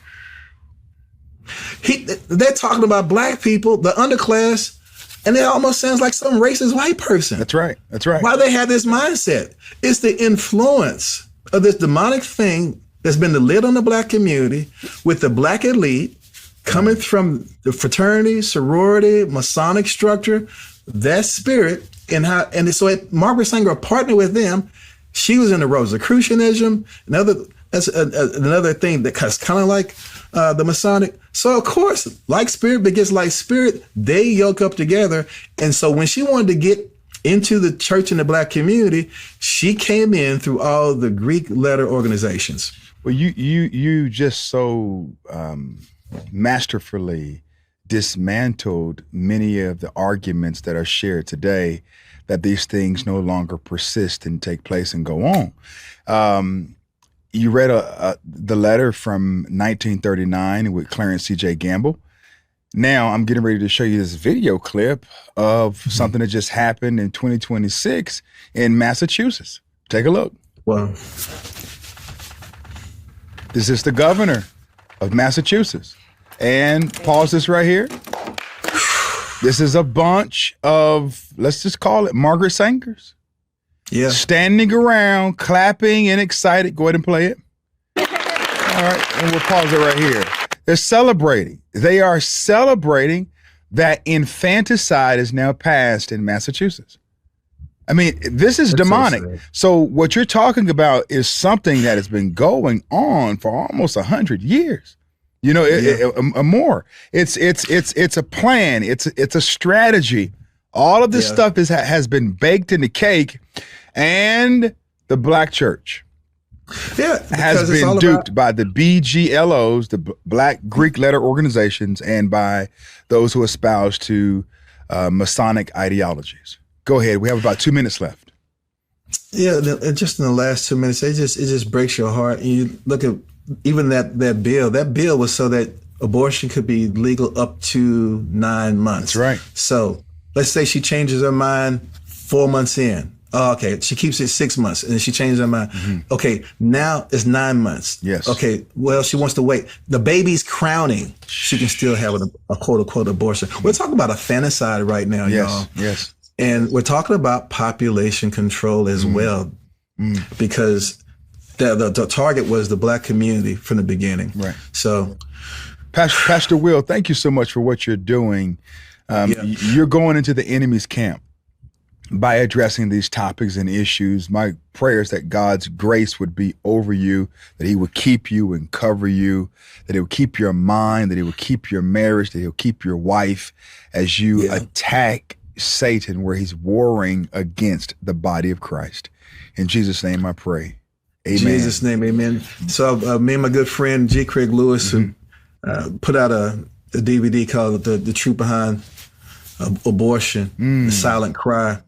They're talking about black people, the underclass, and it almost sounds like some racist white person. That's right. That's right. Why they have this mindset? It's the influence of this demonic thing that's been the lid on the black community with the black elite coming from the fraternity, sorority, Masonic structure, that spirit, and so Margaret Sanger partnered with them. She was in the Rosicrucianism, that's another thing that's kind of like the Masonic. So of course, like spirit begets like spirit, they yoke up together. And so when she wanted to get into the church and the black community, she came in through all the Greek letter organizations. Well, you just so masterfully dismantled many of the arguments that are shared today that these things no longer persist and take place and go on. You read the letter from 1939 with Clarence C.J. Gamble. Now I'm getting ready to show you this video clip of something that just happened in 2026 in Massachusetts. Take a look. Wow. This is the governor of Massachusetts. And pause this right here. This is a bunch of, let's just call it Margaret Sangers. Yeah. Standing around, clapping and excited. Go ahead and play it. All right, and we'll pause it right here. They're celebrating. They are celebrating that infanticide is now passed in Massachusetts. I mean, this is demonic. So what you're talking about is something that has been going on for almost 100 years. You know, more. It's a plan. It's a strategy. All of this stuff has been baked in the cake, and the black church has been duped by the BGLOs, the Black Greek letter organizations, and by those who espouse to Masonic ideologies. Go ahead. We have about 2 minutes left. Yeah, just in the last 2 minutes, it just breaks your heart. And you look at even that bill. That bill was so that abortion could be legal up to 9 months. That's right. So let's say she changes her mind 4 months in. Oh, okay, she keeps it 6 months and she changes her mind. Mm-hmm. Okay, now it's 9 months. Yes. Okay, well, she wants to wait. The baby's crowning. She can still have a quote unquote abortion. We're talking about a infanticide right now, y'all. Yes. And we're talking about population control as well, because the target was the black community from the beginning. Right. So, Pastor Will, thank you so much for what you're doing. You're going into the enemy's camp by addressing these topics and issues. My prayer is that God's grace would be over you, that he would keep you and cover you, that he would keep your mind, that he would keep your marriage, that he'll keep your wife as you attack Satan where he's warring against the body of Christ. In Jesus' name I pray. Amen. In Jesus' name, amen. So me and my good friend G. Craig Lewis who put out a DVD called The Truth Behind Abortion, The Silent Cry.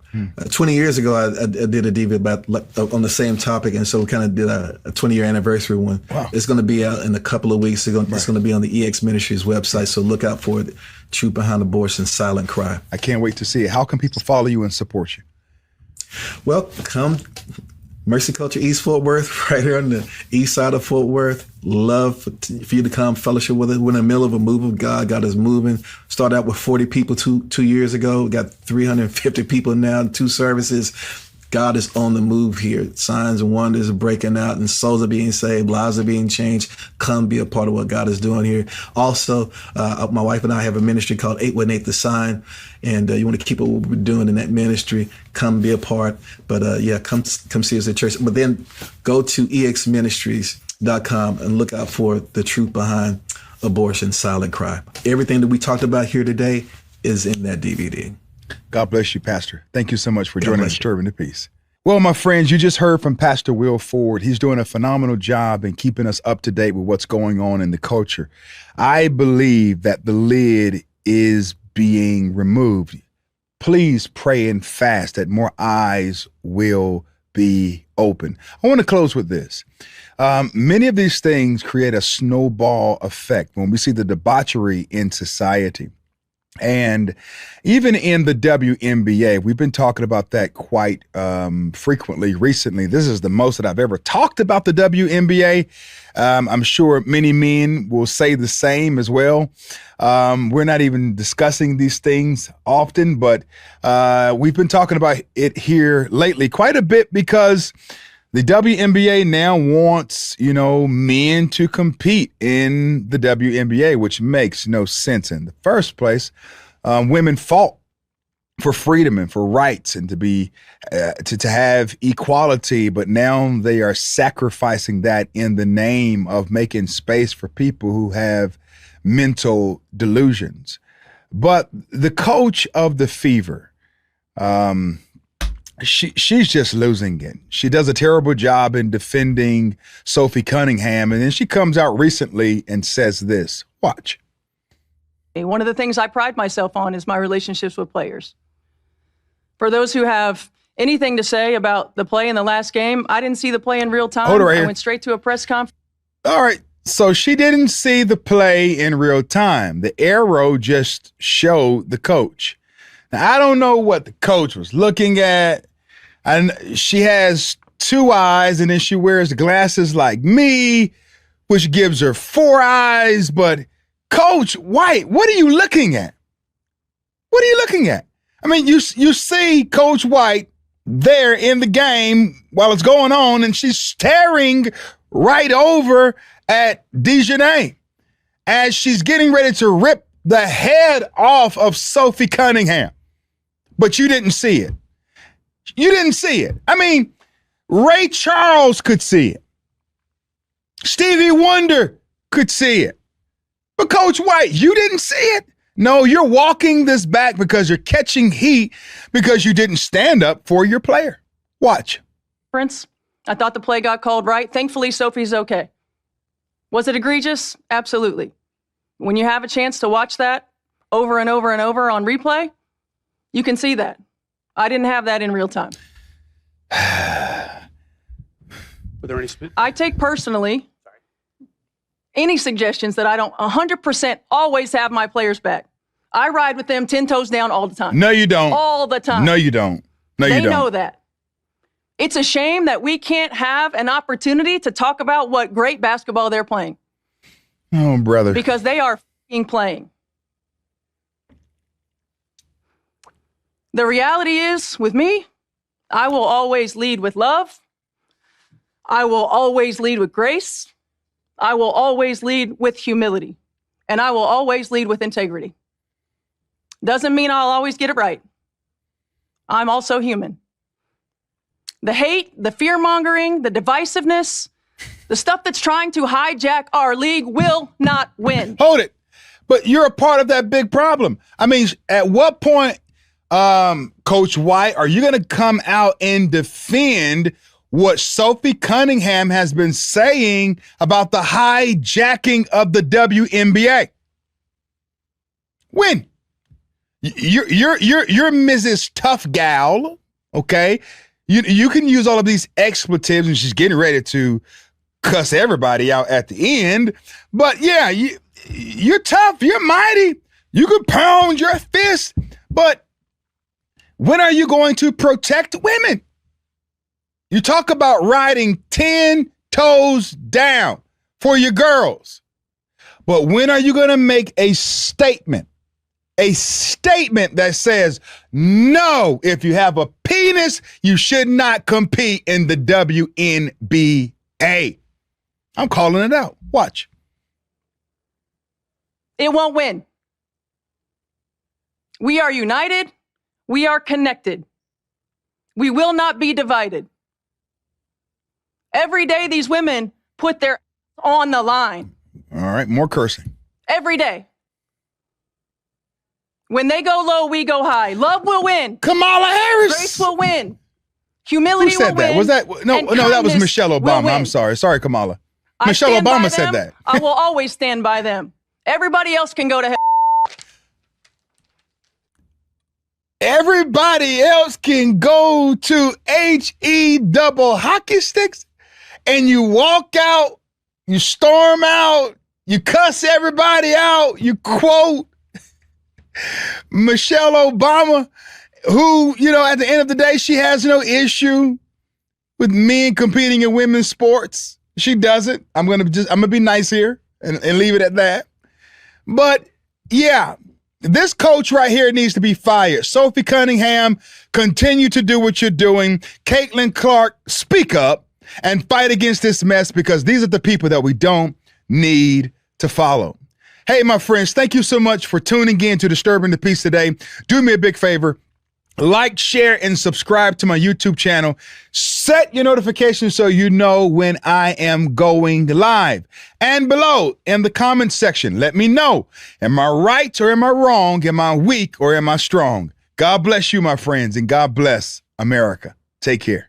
20 years ago, I did a DVD about on the same topic, and so we kind of did a 20-year anniversary one. Wow. It's going to be out in a couple of weeks. It's going to be on the EX Ministries website, so look out for it. Truth Behind Abortion, Silent Cry. I can't wait to see it. How can people follow you and support you? Well, come Mercy Culture East Fort Worth, right here on the east side of Fort Worth. Love for you to come fellowship with us. We're in the middle of a move of God. God is moving. Started out with 40 people two years ago. We got 350 people now, 2 services. God is on the move here. Signs and wonders are breaking out and souls are being saved. Lives are being changed. Come be a part of what God is doing here. Also, my wife and I have a ministry called 818 The Sign. And you want to keep up what we're doing in that ministry, come be a part. But come see us at church. But then go to exministries.com and look out for The Truth Behind Abortion, Silent Cry. Everything that we talked about here today is in that DVD. God bless you, Pastor. Thank you so much for joining Disturbing the Peace. Well, my friends, you just heard from Pastor Will Ford. He's doing a phenomenal job in keeping us up to date with what's going on in the culture. I believe that the lid is being removed. Please pray and fast that more eyes will be open. I want to close with this. Many of these things create a snowball effect when we see the debauchery in society. And even in the WNBA, we've been talking about that quite frequently recently. This is the most that I've ever talked about the WNBA. I'm sure many men will say the same as well. We're not even discussing these things often, but we've been talking about it here lately quite a bit because the WNBA now wants, men to compete in the WNBA, which makes no sense in the first place. Women fought for freedom and for rights and to be to have equality, but now they are sacrificing that in the name of making space for people who have mental delusions. But the coach of the Fever, she's just losing it. She does a terrible job in defending Sophie Cunningham, and then she comes out recently and says this. Watch. One of the things I pride myself on is my relationships with players. For those who have anything to say about the play in the last game, I didn't see the play in real time. Hold it right I here. went straight to a press conference. All right. So she didn't see the play in real time. The arrow just showed the coach. Now, I don't know what the coach was looking at. And she has two eyes, and then she wears glasses like me, which gives her four eyes. But Coach White, what are you looking at? What are you looking at? I mean, you see Coach White there in the game while it's going on, and she's staring right over at Dejanay as she's getting ready to rip the head off of Sophie Cunningham. But you didn't see it. You didn't see it. I mean, Ray Charles could see it. Stevie Wonder could see it. But Coach White, you didn't see it. No, you're walking this back because you're catching heat because you didn't stand up for your player. Watch. I thought the play got called right. Thankfully, Sophie's okay. Was it egregious? Absolutely. When you have a chance to watch that over and over and over on replay, you can see that. I didn't have that in real time. Were there any I take personally any suggestions that I don't 100% always have my players back. I ride with them 10 toes down all the time. No, you don't. All the time. No, you don't. No, you don't. They know that. It's a shame that we can't have an opportunity to talk about what great basketball they're playing. Oh, brother. Because they are f***ing playing. The reality is, with me, I will always lead with love. I will always lead with grace. I will always lead with humility. And I will always lead with integrity. Doesn't mean I'll always get it right. I'm also human. The hate, the fear-mongering, the divisiveness, the stuff that's trying to hijack our league will not win. Hold it. But you're a part of that big problem. I mean, at what point, Coach White, are you going to come out and defend what Sophie Cunningham has been saying about the hijacking of the WNBA? When? You're Mrs. Tough Gal, okay? You can use all of these expletives, and she's getting ready to cuss everybody out at the end. But yeah, you're tough, you're mighty, you can pound your fist, but when are you going to protect women? You talk about riding 10 toes down for your girls, but when are you going to make a statement that says, no, if you have a penis, you should not compete in the WNBA? I'm calling it out. Watch. It won't win. We are united. We are connected. We will not be divided. Every day, these women put their on the line. All right, more cursing. Every day. When they go low, we go high. Love will win. Kamala Harris. Grace will win. Humility Who said will that? win. Was that no? That was Michelle Obama. I'm sorry, Kamala. Michelle Obama said that. I will always stand by them. Everybody else can go to hell. everybody else can go to HE double hockey sticks and you walk out, you storm out, you cuss everybody out, you quote Michelle Obama, who, you know, at the end of the day, she has no issue with men competing in women's sports. She doesn't. I'm gonna be nice here and leave it at that. But yeah, this coach right here needs to be fired. Sophie Cunningham, continue to do what you're doing. Caitlin Clark, speak up and fight against this mess, because these are the people that we don't need to follow. Hey, my friends, thank you so much for tuning in to Disturbing the Peace today. Do me a big favor. Like, share, and subscribe to my YouTube channel. Set your notifications so you know when I am going live. And below in the comments section, let me know, am I right or am I wrong? Am I weak or am I strong? God bless you, my friends, and God bless America. Take care.